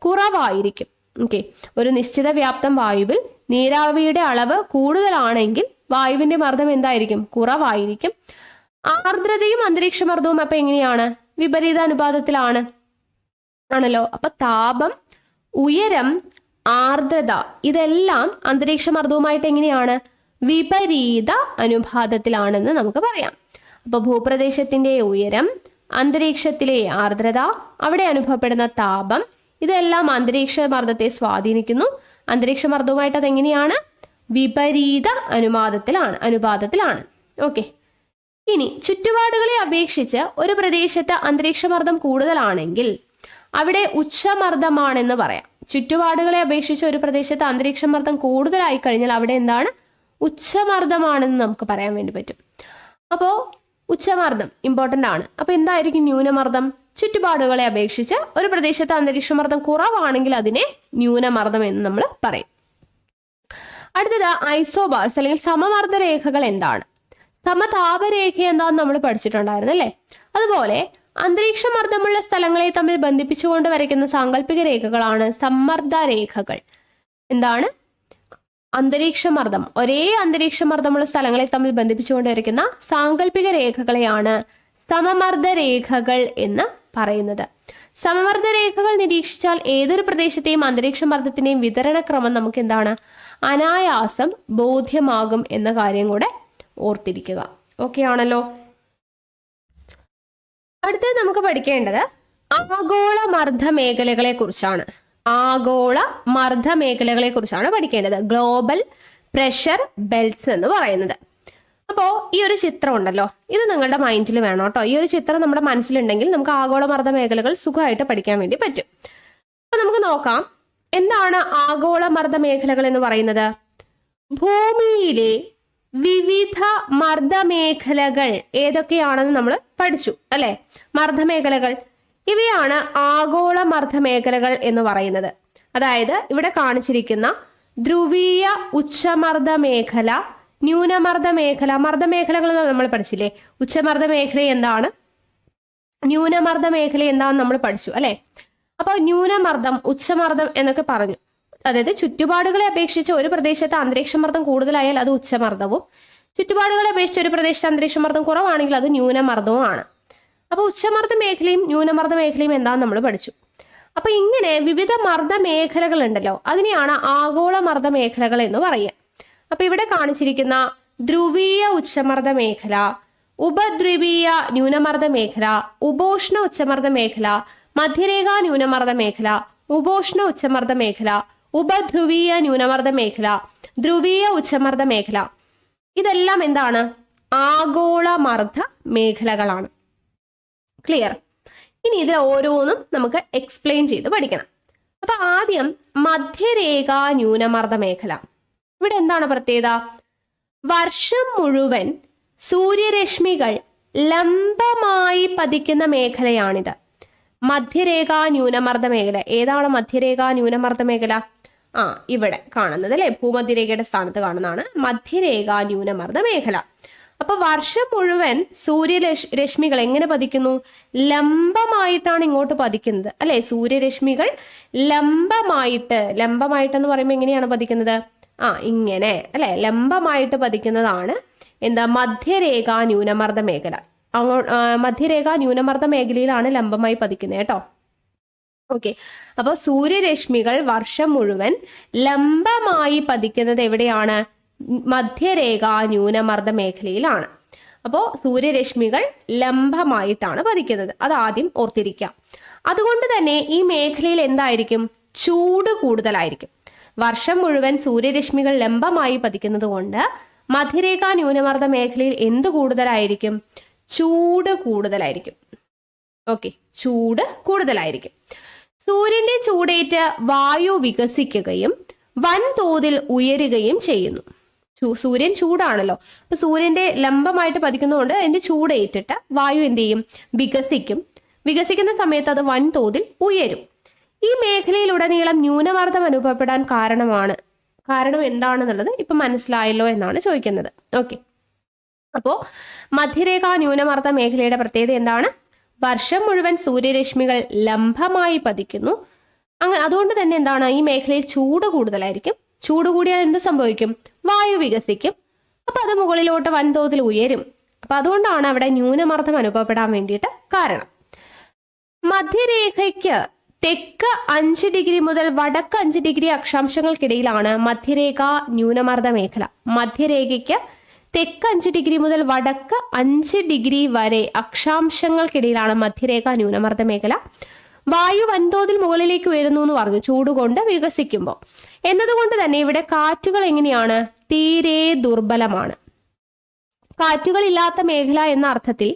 കുറവായിരിക്കും. ഓക്കെ. ഒരു നിശ്ചിത വ്യാപ്തം വായുവിൽ നീരാവിയുടെ അളവ് കൂടുതലാണെങ്കിൽ വായുവിന്റെ മർദ്ദം എന്തായിരിക്കും? കുറവായിരിക്കും. ആർദ്രതയും അന്തരീക്ഷ മർദ്ദവും അപ്പൊ എങ്ങനെയാണ്? വിപരീത അനുപാതത്തിലാണ് ആണല്ലോ. അപ്പൊ താപം, ഉയരം, ആർദ്രത ഇതെല്ലാം അന്തരീക്ഷ മർദ്ദവുമായിട്ട് എങ്ങനെയാണ്? വിപരീത അനുപാതത്തിലാണെന്ന് നമുക്ക് പറയാം. അപ്പൊ ഭൂപ്രദേശത്തിന്റെ ഉയരം, അന്തരീക്ഷത്തിലെ ആർദ്രത, അവിടെ അനുഭവപ്പെടുന്ന താപം ഇതെല്ലാം അന്തരീക്ഷ മർദ്ദത്തെ സ്വാധീനിക്കുന്നു. അന്തരീക്ഷ മർദ്ദവുമായിട്ട് അതെങ്ങനെയാണ്? വിപരീത അനുപാതത്തിലാണ്. ഓക്കെ. ഇനി ചുറ്റുപാടുകളെ അപേക്ഷിച്ച് ഒരു പ്രദേശത്ത് അന്തരീക്ഷ മർദ്ദം കൂടുതലാണെങ്കിൽ അവിടെ ഉച്ചമർദ്ദമാണെന്ന് പറയാം. ചുറ്റുപാടുകളെ അപേക്ഷിച്ച് ഒരു പ്രദേശത്ത് അന്തരീക്ഷ മർദ്ദം കൂടുതലായി കഴിഞ്ഞാൽ അവിടെ എന്താണ്? ഉച്ചമർദ്ദമാണെന്ന് നമുക്ക് പറയാൻ വേണ്ടി പറ്റും. അപ്പോൾ ഉച്ചമർദ്ദം ഇമ്പോർട്ടൻ്റ് ആണ്. അപ്പോൾ എന്തായിരിക്കും ന്യൂനമർദ്ദം? ചുറ്റുപാടുകളെ അപേക്ഷിച്ച് ഒരു പ്രദേശത്ത് അന്തരീക്ഷ മർദ്ദം കുറവാണെങ്കിൽ അതിനെ ന്യൂനമർദ്ദം എന്ന് നമ്മൾ പറയും. അടുത്തത് ഐസോബാർസ് അല്ലെങ്കിൽ സമമർദ്ദ രേഖകൾ എന്താണ്? സമതാപരേഖ എന്താണെന്ന് നമ്മൾ പഠിച്ചിട്ടുണ്ടായിരുന്നു അല്ലേ? അതുപോലെ അന്തരീക്ഷ മർദ്ദമുള്ള സ്ഥലങ്ങളെ തമ്മിൽ ബന്ധിപ്പിച്ചുകൊണ്ട് വരയ്ക്കുന്ന സാങ്കല്പിക രേഖകളാണ് സമ്മർദ്ദ രേഖകൾ. എന്താണ്? അന്തരീക്ഷമർദ്ദം, ഒരേ അന്തരീക്ഷമർദ്ദമുള്ള സ്ഥലങ്ങളെ തമ്മിൽ ബന്ധിപ്പിച്ചുകൊണ്ടിരിക്കുന്ന സാങ്കല്പിക രേഖകളെയാണ് സമമർദ്ദ രേഖകൾ എന്ന് പറയുന്നത്. സമമർദ്ദ രേഖകൾ നിരീക്ഷിച്ചാൽ ഏതൊരു പ്രദേശത്തെയും അന്തരീക്ഷമർദ്ദത്തിന്റെയും വിതരണക്രമം നമുക്ക് എന്താണ്, അനായാസം ബോധ്യമാകും എന്ന കാര്യം കൂടെ ഓർത്തിരിക്കുക. ഓക്കെ ആണല്ലോ. അടുത്തത് നമുക്ക് പഠിക്കേണ്ടത് ആഗോള മർദ്ദ മേഖലകളെ കുറിച്ചാണ്. ആഗോള മർദ്ദ മേഖലകളെ കുറിച്ചാണ് പഠിക്കേണ്ടത്. ഗ്ലോബൽ പ്രഷർ ബെൽറ്റ്സ് എന്ന് പറയുന്നത്. അപ്പോൾ ഈ ഒരു ചിത്രം ഉണ്ടല്ലോ, ഇത് നിങ്ങളുടെ മൈൻഡിൽ വേണം കേട്ടോ. ഈ ഒരു ചിത്രം നമ്മുടെ മനസ്സിലുണ്ടെങ്കിൽ നമുക്ക് ആഗോള മർദ്ദ മേഖലകൾ സുഖമായിട്ട് പഠിക്കാൻ വേണ്ടി പറ്റും. അപ്പൊ നമുക്ക് നോക്കാം, എന്താണ് ആഗോള മർദ്ദ മേഖലകൾ എന്ന് പറയുന്നത്? ഭൂമിയിലെ വിവിധ മർദ്ദ മേഖലകൾ ഏതൊക്കെയാണെന്ന് നമ്മൾ പഠിച്ചു അല്ലെ. മർദ്ദമേഖലകൾ ഇവയാണ് ആഗോള മർദ്ദ മേഖലകൾ എന്ന് പറയുന്നത്. അതായത് ഇവിടെ കാണിച്ചിരിക്കുന്ന ധ്രുവീയ ഉച്ചമർദ്ദ മേഖല, ന്യൂനമർദ്ദ മേഖല, മർദ്ദമേഖലകൾ നമ്മൾ പഠിച്ചില്ലേ. ഉച്ചമർദ്ദ മേഖല എന്താണ്, ന്യൂനമർദ്ദ മേഖല എന്താണെന്ന് നമ്മൾ പഠിച്ചു അല്ലെ. അപ്പോൾ ന്യൂനമർദ്ദം, ഉച്ചമർദ്ദം എന്നൊക്കെ പറഞ്ഞു. അതായത് ചുറ്റുപാടുകളെ അപേക്ഷിച്ച് ഒരു പ്രദേശത്ത് അന്തരീക്ഷമർദ്ദം കൂടുതലായാൽ അത് ഉച്ചമർദ്ദവും, ചുറ്റുപാടുകളെ അപേക്ഷിച്ച് ഒരു പ്രദേശത്ത് അന്തരീക്ഷമർദ്ദം കുറവാണെങ്കിൽ അത് ന്യൂനമർദ്ദവും ആണ്. അപ്പോൾ ഉച്ചമർദ്ദ മേഖലയും ന്യൂനമർദ്ദ മേഖലയും എന്താണെന്ന് നമ്മൾ പഠിച്ചു. അപ്പൊ ഇങ്ങനെ വിവിധ മർദ്ദ മേഖലകൾ ഉണ്ടല്ലോ, അതിനെയാണ് ആഗോള മർദ്ദ മേഖലകൾ എന്ന് പറയുക. അപ്പൊ ഇവിടെ കാണിച്ചിരിക്കുന്ന ധ്രുവീയ ഉച്ചമർദ്ദ മേഖല, ഉപദ്രവീയ ന്യൂനമർദ്ദ മേഖല, ഉപോഷ്ണ ഉച്ചമർദ്ദ മേഖല, മധ്യരേഖാ ന്യൂനമർദ്ദ മേഖല, ഉപോഷ്ണ ഉച്ചമർദ്ദ മേഖല, ഉപധ്രുവീയ ന്യൂനമർദ്ദ മേഖല, ധ്രുവീയ ഉച്ചമർദ്ദ മേഖല, ഇതെല്ലാം എന്താണ്, ആഗോള മർദ്ദ മേഖലകളാണ്. ക്ലിയർ? ഇനി ഇതിൽ ഓരോന്നും നമുക്ക് എക്സ്പ്ലെയിൻ ചെയ്ത് പഠിക്കണം. അപ്പൊ ആദ്യം മധ്യരേഖാ ന്യൂനമർദ്ദ മേഖല. ഇവിടെ എന്താണ് പ്രത്യേകത? വർഷം മുഴുവൻ സൂര്യരശ്മികൾ ലംബമായി പതിക്കുന്ന മേഖലയാണിത്. മധ്യരേഖാ ന്യൂനമർദ്ദ മേഖല. ഏതാണ് മധ്യരേഖാ ന്യൂനമർദ്ദ മേഖല? ഇവിടെ കാണുന്നത് അല്ലെ, ഭൂമധ്യരേഖയുടെ സ്ഥാനത്ത് കാണുന്നതാണ് മധ്യരേഖാ ന്യൂനമർദ്ദ മേഖല. അപ്പൊ വർഷം മുഴുവൻ സൂര്യരശ്മികൾ എങ്ങനെ പതിക്കുന്നു? ലംബമായിട്ടാണ് ഇങ്ങോട്ട് പതിക്കുന്നത് അല്ലെ. സൂര്യരശ്മികൾ ലംബമായിട്ടെന്ന് പറയുമ്പോൾ എങ്ങനെയാണ് പതിക്കുന്നത്? ഇങ്ങനെ അല്ലെ, ലംബമായിട്ട് പതിക്കുന്നതാണ് എന്താ, മധ്യരേഖാ ന്യൂനമർദ്ദ മേഖല. മധ്യരേഖാ ന്യൂനമർദ്ദ മേഖലയിലാണ് ലംബമായി പതിക്കുന്നത് കേട്ടോ. ഓക്കെ, അപ്പൊ സൂര്യരശ്മികൾ വർഷം മുഴുവൻ ലംബമായി പതിക്കുന്നത് എവിടെയാണ്? മധ്യരേഖാ ന്യൂനമർദ്ദ മേഖലയിലാണ്. അപ്പോൾ സൂര്യരശ്മികൾ ലംബമായിട്ടാണ് പതിക്കുന്നത്, അത് ആദ്യം ഓർത്തിരിക്കാം. അതുകൊണ്ട് തന്നെ ഈ മേഖലയിൽ എന്തായിരിക്കും? ചൂട് കൂടുതലായിരിക്കും. വർഷം മുഴുവൻ സൂര്യരശ്മികൾ ലംബമായി പതിക്കുന്നത് കൊണ്ട് മധ്യരേഖാ ന്യൂനമർദ്ദ മേഖലയിൽ എന്ത് കൂടുതലായിരിക്കും? ചൂട് കൂടുതലായിരിക്കും. ഓക്കെ, ചൂട് കൂടുതലായിരിക്കും. സൂര്യന്റെ ചൂടേറ്റ് വായു വികസിക്കുകയും വൻതോതിൽ ഉയരുകയും ചെയ്യുന്നു. സൂര്യൻ ചൂടാണല്ലോ, അപ്പൊ സൂര്യന്റെ ലംബമായിട്ട് പതിക്കുന്നതുകൊണ്ട് അതിന്റെ ചൂടേറ്റിട്ട് വായു എന്ത് ചെയ്യും? വികസിക്കും. വികസിക്കുന്ന സമയത്ത് അത് വൻതോതിൽ ഉയരും. ഈ മേഖലയിലുടനീളം ന്യൂനമർദ്ദം അനുഭവപ്പെടാൻ കാരണം എന്താണെന്നുള്ളത് ഇപ്പൊ മനസ്സിലായല്ലോ എന്നാണ് ചോദിക്കുന്നത്. ഓക്കെ, അപ്പോ മധ്യരേഖാ ന്യൂനമർദ്ദ മേഖലയുടെ പ്രത്യേകത എന്താണ്? വർഷം മുഴുവൻ സൂര്യരശ്മികൾ ലംബമായി പതിക്കുന്നു. അതുകൊണ്ട് തന്നെ എന്താണ്, ഈ മേഖലയിൽ ചൂട് കൂടുതലായിരിക്കും. ചൂട് കൂടിയാൽ എന്ത് സംഭവിക്കും? വായു വികസിക്കും. അപ്പൊ അത് മുകളിലോട്ട് വൻതോതിൽ ഉയരും. അപ്പൊ അതുകൊണ്ടാണ് അവിടെ ന്യൂനമർദ്ദം അനുഭവപ്പെടാൻ വേണ്ടിയിട്ട് കാരണം. മധ്യരേഖയ്ക്ക് തെക്ക് 5 ഡിഗ്രി മുതൽ വടക്ക് 5 ഡിഗ്രി അക്ഷാംശങ്ങൾക്കിടയിലാണ് മധ്യരേഖാ ന്യൂനമർദ്ദ മേഖല. മധ്യരേഖയ്ക്ക് തെക്ക് 5 ഡിഗ്രി മുതൽ വടക്ക് 5 ഡിഗ്രി വരെ അക്ഷാംശങ്ങൾക്കിടയിലാണ് മധ്യരേഖാ ന്യൂനമർദ്ദ മേഖല. വായു വൻതോതിൽ മുകളിലേക്ക് ഉയരുന്നു എന്ന് പറഞ്ഞു, ചൂടുകൊണ്ട് വികസിക്കുമ്പോൾ. എന്നതുകൊണ്ട് തന്നെ ഇവിടെ കാറ്റുകൾ എങ്ങനെയാണ്? തീരെ ദുർബലമാണ്. കാറ്റുകളില്ലാത്ത മേഖല എന്ന അർത്ഥത്തിൽ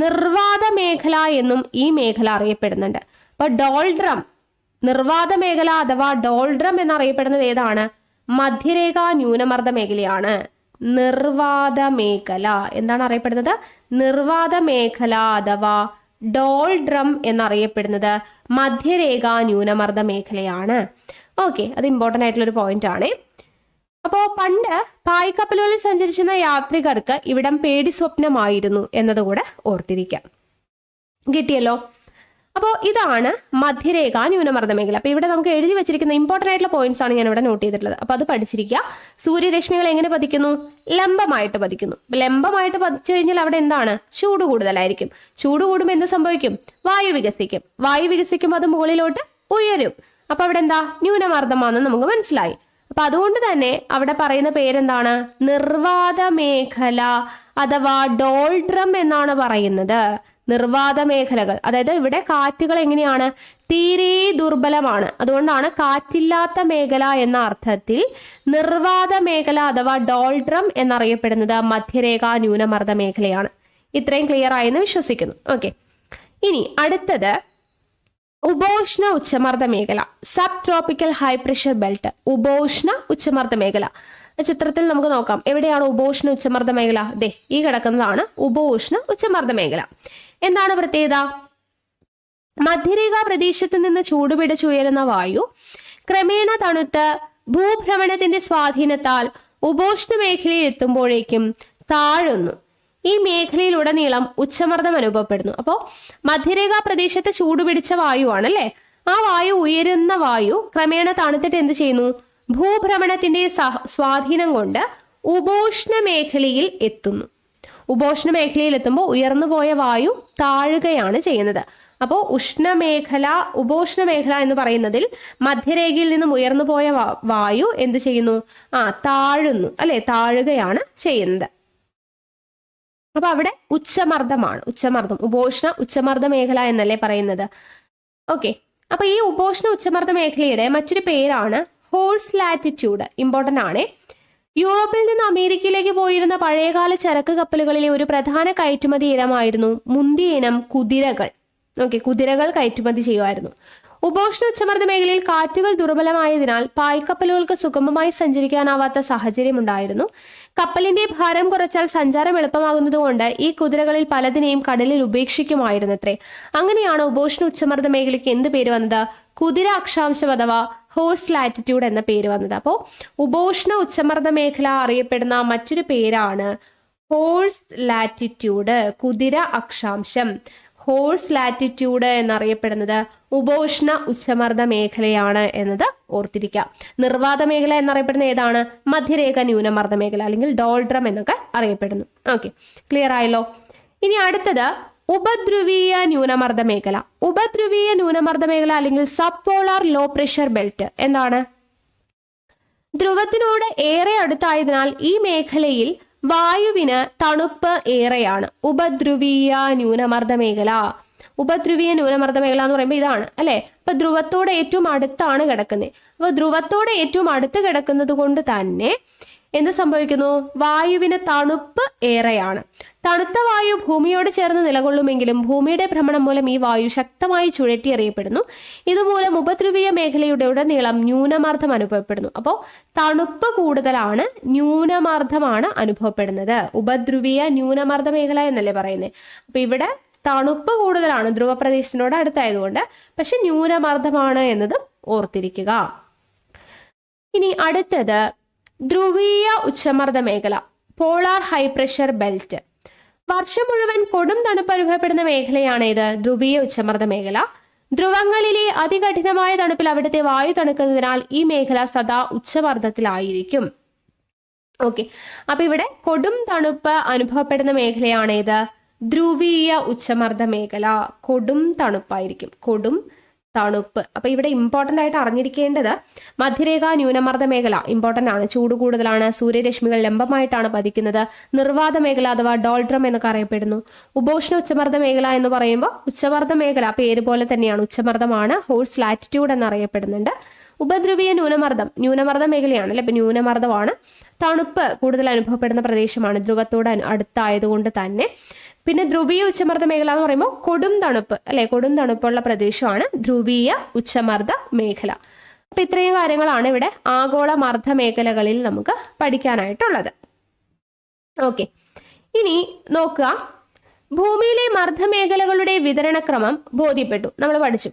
നിർവാത മേഖല എന്നും ഈ മേഖല അറിയപ്പെടുന്നുണ്ട്. അപ്പൊ ഡോൾഡ്രം, നിർവാത മേഖല അഥവാ ഡോൾഡ്രം എന്നറിയപ്പെടുന്നത് ഏതാണ്? മധ്യരേഖാ ന്യൂനമർദ്ദ മേഖലയാണ്. നിർവാത മേഖല എന്താണ് അറിയപ്പെടുന്നത്? നിർവാത മേഖല അഥവാ ഡോൾഡ്രം എന്നറിയപ്പെടുന്നത് മധ്യരേഖാ ന്യൂനമർദ്ദ മേഖലയാണ്. ഓക്കെ, അത് ഇമ്പോർട്ടൻ്റ് ആയിട്ടുള്ള ഒരു പോയിന്റ് ആണ്. അപ്പോൾ പണ്ട് പായ്ക്കപ്പലുകളിൽ സഞ്ചരിച്ചിരുന്ന യാത്രികർക്ക് ഇവിടം പേടി സ്വപ്നമായിരുന്നു എന്നതുകൂടെ ഓർത്തിരിക്കാം. കിട്ടിയല്ലോ. അപ്പോൾ ഇതാണ് മധ്യരേഖ ന്യൂനമർദ്ദ മേഖല. അപ്പോൾ ഇവിടെ നമുക്ക് എഴുതി വെച്ചിരിക്കുന്ന ഇമ്പോർട്ടൻ്റ് ആയിട്ടുള്ള പോയിന്റ്സ് ആണ് ഞാൻ ഇവിടെ നോട്ട് ചെയ്തിട്ടുള്ളത്. അപ്പോൾ അത് പഠിച്ചിരിക്കുക. സൂര്യരശ്മികൾ എങ്ങനെ പതിക്കുന്നു? ലംബമായിട്ട് പതിക്കുന്നു. ലംബമായിട്ട് പതിച്ചു കഴിഞ്ഞാൽ അവിടെ എന്താണ്? ചൂട് കൂടുതലായിരിക്കും. ചൂട് കൂടുമ്പോൾ എന്ത് സംഭവിക്കും? വായു വികസിക്കും. വായു വികസിക്കുമ്പോൾ അത് മുകളിലോട്ട് ഉയരും. അപ്പൊ അവിടെ എന്താ? ന്യൂനമർദ്ദമാണെന്ന് നമുക്ക് മനസ്സിലായി. അപ്പൊ അതുകൊണ്ട് തന്നെ അവിടെ പറയുന്ന പേരെന്താണ്? നിർവാത മേഖല അഥവാ ഡോൾഡ്രം എന്നാണ് പറയുന്നത്. നിർവാത മേഖലകൾ, അതായത് ഇവിടെ കാറ്റുകൾ എങ്ങനെയാണ്? തീരെ ദുർബലമാണ്. അതുകൊണ്ടാണ് കാറ്റില്ലാത്ത മേഖല എന്ന അർത്ഥത്തിൽ നിർവാത മേഖല അഥവാ ഡോൾഡ്രം എന്നറിയപ്പെടുന്നത് മധ്യരേഖ ന്യൂനമർദ്ദ മേഖലയാണ്. ഇത്രയും ക്ലിയർ ആയെന്ന് വിശ്വസിക്കുന്നു. ഓക്കെ, ഇനി അടുത്തത് ഉപോഷ്ണ ഉച്ചമർദ്ദ മേഖല, subtropical high pressure belt. ഉപോഷ്ണ ഉച്ചമർദ്ദ മേഖല ചിത്രത്തിൽ നമുക്ക് നോക്കാം. എവിടെയാണ് ഉപോഷ്ണ ഉച്ചമർദ്ദ മേഖല? ദേ ഈ കിടക്കുന്നതാണ് ഉപോഷ്ണ ഉച്ചമർദ്ദ മേഖല. എന്താണ് പ്രത്യേകത? മധ്യരേഖാ പ്രദേശത്ത് നിന്ന് ചൂടുപിടിച്ചുയരുന്ന വായു ക്രമേണ തണുത്ത് ഭൂഭ്രമണത്തിന്റെ സ്വാധീനത്താൽ ഉപോഷ്ണ മേഖലയിൽ എത്തുമ്പോഴേക്കും താഴുന്നു. ഈ മേഖലയിലുടനീളം ഉച്ചമർദ്ദം അനുഭവപ്പെടുന്നു. അപ്പോൾ മധ്യരേഖാ പ്രദേശത്ത് ചൂടുപിടിച്ച വായുവാണ് അല്ലെ. ആ വായു, ഉയരുന്ന വായു ക്രമേണ തണുത്തിട്ട് എന്ത് ചെയ്യുന്നു? ഭൂഭ്രമണത്തിന്റെ സ്വാധീനം കൊണ്ട് ഉപോഷ്ണ മേഖലയിൽ എത്തുന്നു. ഉപോഷ്ണ മേഖലയിൽ എത്തുമ്പോൾ ഉയർന്നു പോയ വായു താഴുകയാണ് ചെയ്യുന്നത്. അപ്പോൾ ഉഷ്ണമേഖല, ഉപോഷ്ണ മേഖല എന്ന് പറയുന്നതിൽ മധ്യരേഖയിൽ നിന്നും ഉയർന്നു പോയ വായു എന്ത് ചെയ്യുന്നു? താഴുന്നു അല്ലെ, താഴുകയാണ് ചെയ്യുന്നത്. അപ്പൊ അവിടെ ഉച്ചമർദ്ദമാണ്. ഉച്ചമർദ്ദം, ഉപോഷ്ണ ഉച്ചമർദ്ദ മേഖല എന്നല്ലേ പറയുന്നത്. ഓക്കെ, അപ്പൊ ഈ ഉപോഷ്ണ ഉച്ചമർദ്ദ മേഖലയുടെ മറ്റൊരു പേരാണ് ഹോഴ്സ് ലാറ്റിറ്റ്യൂഡ്. ഇമ്പോർട്ടന്റ് ആണ്. യൂറോപ്പിൽ നിന്ന് അമേരിക്കയിലേക്ക് പോയിരുന്ന പഴയകാല ചരക്ക് കപ്പലുകളിലെ ഒരു പ്രധാന കയറ്റുമതി ഇനമായിരുന്നു മുന്തിയ ഇനം കുതിരകൾ. ഓക്കെ, കുതിരകൾ കയറ്റുമതി ചെയ്യുമായിരുന്നു. ഉപോഷ്ണ ഉച്ചമർദ്ദ മേഖലയിൽ കാറ്റുകൾ ദുർബലമായതിനാൽ പായ്ക്കപ്പലുകൾക്ക് സുഗമമായി സഞ്ചരിക്കാനാവാത്ത സാഹചര്യം ഉണ്ടായിരുന്നു. കപ്പലിന്റെ ഭാരം കുറച്ചാൽ സഞ്ചാരം എളുപ്പമാകുന്നതുകൊണ്ട് ഈ കുതിരകളിൽ പലതിനെയും കടലിൽ ഉപേക്ഷിക്കുമായിരുന്നത്രേ. അങ്ങനെയാണ് ഉപോഷ്ണ ഉച്ചമർദ്ദ മേഖലയ്ക്ക് എന്ത് പേര് വന്നത്? കുതിര അക്ഷാംശം അഥവാ ഹോഴ്സ് ലാറ്റിറ്റ്യൂഡ് എന്ന പേര് വന്നത്. അപ്പോൾ ഉപോഷ്ണ ഉച്ചമർദ്ദ മേഖല അറിയപ്പെടുന്ന മറ്റൊരു പേരാണ് ഹോഴ്സ് ലാറ്റിറ്റ്യൂഡ്. കുതിര അക്ഷാംശം, ഹോഴ്സ് ലാറ്റിറ്റ്യൂഡ് എന്നറിയപ്പെടുന്നത് ഉപോഷ്ണ ഉച്ചമർദ്ദ മേഖലയാണ് എന്നത് ഓർത്തിരിക്കുക. നിർവാത മേഖല എന്നറിയപ്പെടുന്ന ഏതാണ്? മധ്യരേഖ ന്യൂനമർദ്ദ മേഖല അല്ലെങ്കിൽ ഡോൾഡ്രം എന്നൊക്കെ അറിയപ്പെടുന്നു. ഓക്കെ, ക്ലിയർ ആയല്ലോ. ഇനി അടുത്തത് ഉപദ്രുവീയ ന്യൂനമർദ്ദ മേഖല. ഉപദ്രുവീയ ന്യൂനമർദ്ദ മേഖല അല്ലെങ്കിൽ sub polar low pressure belt എന്താണ്? ധ്രുവത്തിനോട് ഏറെ അടുത്തായതിനാൽ ഈ മേഖലയിൽ വായുവിന് തണുപ്പ് ഏറെയാണ്. ഉപദ്രുവീയ ന്യൂനമർദ്ദ മേഖല. ഉപദ്രുവീയ ന്യൂനമർദ്ദ മേഖല എന്ന് പറയുമ്പോൾ ഇതാണ് അല്ലെ. അപ്പൊ ധ്രുവത്തോട് ഏറ്റവും അടുത്താണ് കിടക്കുന്നത്. അപ്പൊ ധ്രുവത്തോട് ഏറ്റവും അടുത്ത് കിടക്കുന്നത് കൊണ്ട് തന്നെ എന്ത് സംഭവിക്കുന്നു? വായുവിന് തണുപ്പ് ഏറെയാണ്. തണുത്ത വായു ഭൂമിയോട് ചേർന്ന് നിലകൊള്ളുമെങ്കിലും ഭൂമിയുടെ ഭ്രമണം മൂലം ഈ വായു ശക്തമായി ചുഴറ്റി എറിയപ്പെടുന്നു. ഇതുമൂലം ഉപദ്രുവീയ മേഖലയുടെ ഉടനീളം ന്യൂനമർദ്ദം അനുഭവപ്പെടുന്നു. അപ്പോൾ തണുപ്പ് കൂടുതലാണ്, ന്യൂനമർദ്ദമാണ് അനുഭവപ്പെടുന്നത്. ഉപദ്രുവീയ ന്യൂനമർദ്ദ മേഖല എന്നല്ലേ പറയുന്നത്. അപ്പൊ ഇവിടെ തണുപ്പ് കൂടുതലാണ് ധ്രുവപ്രദേശത്തിനോട് അടുത്തായതുകൊണ്ട്, പക്ഷെ ന്യൂനമർദ്ദമാണ് എന്നതും ഓർത്തിരിക്കുക. ഇനി അടുത്തത് ധ്രുവീയ ഉച്ചമർദ്ദ മേഖല, പോളാർ ഹൈ പ്രഷർ ബെൽറ്റ്. വർഷം മുഴുവൻ കൊടും തണുപ്പ് അനുഭവപ്പെടുന്ന മേഖലയാണ് ഇത് ധ്രുവീയ ഉച്ചമർദ്ദ മേഖല. ധ്രുവങ്ങളിലെ അതികഠിനമായ തണുപ്പിൽ അവിടുത്തെ വായു തണുക്കുന്നതിനാൽ ഈ മേഖല സദാ ഉച്ചമർദ്ദത്തിലായിരിക്കും. ഓക്കെ, അപ്പൊ ഇവിടെ കൊടും തണുപ്പ് അനുഭവപ്പെടുന്ന മേഖലയാണ് ഇത് ധ്രുവീയ ഉച്ചമർദ്ദ മേഖല. കൊടും തണുപ്പായിരിക്കും, കൊടും തണുപ്പ്. അപ്പൊ ഇവിടെ ഇമ്പോർട്ടന്റ് ആയിട്ട് അറിഞ്ഞിരിക്കേണ്ടത് മധ്യരേഖ ന്യൂനമർദ്ദ മേഖല ഇമ്പോർട്ടന്റ് ആണ്. ചൂട് കൂടുതലാണ്, സൂര്യരശ്മികൾ ലംബമായിട്ടാണ് പതിക്കുന്നത്. നിർവാത മേഖല അഥവാ ഡോൾഡ്രം എന്നൊക്കെ അറിയപ്പെടുന്നു. ഉപോഷ്ണ ഉച്ചമർദ്ദ മേഖല എന്ന് പറയുമ്പോൾ ഉച്ചമർദ്ദ മേഖല പേര് പോലെ തന്നെയാണ്, ഉച്ചമർദ്ദമാണ്. Horse latitude എന്നറിയപ്പെടുന്നുണ്ട്. ഉപദ്രുവീയ ന്യൂനമർദ്ദ മേഖലയാണ് അല്ലെ. ഇപ്പൊ ന്യൂനമർദ്ദമാണ്, തണുപ്പ് കൂടുതൽ അനുഭവപ്പെടുന്ന പ്രദേശമാണ് ധ്രുവത്തോട് അടുത്തായതുകൊണ്ട് തന്നെ. പിന്നെ ധ്രുവീയ ഉച്ചമർദ്ദ മേഖല എന്ന് പറയുമ്പോൾ കൊടും തണുപ്പ് അല്ലെ, കൊടും തണുപ്പുള്ള പ്രദേശമാണ് ധ്രുവീയ ഉച്ചമർദ്ദ മേഖല. അപ്പൊ ഇത്രയും കാര്യങ്ങളാണ് ഇവിടെ ആഗോള മർദ്ദ മേഖലകളിൽ നമുക്ക് പഠിക്കാനായിട്ടുള്ളത്. ഓക്കെ, ഇനി നോക്കുക, ഭൂമിയിലെ മർദ്ദ മേഖലകളുടെ വിതരണക്രമം ബോധ്യപ്പെട്ടു, നമ്മൾ പഠിച്ചു.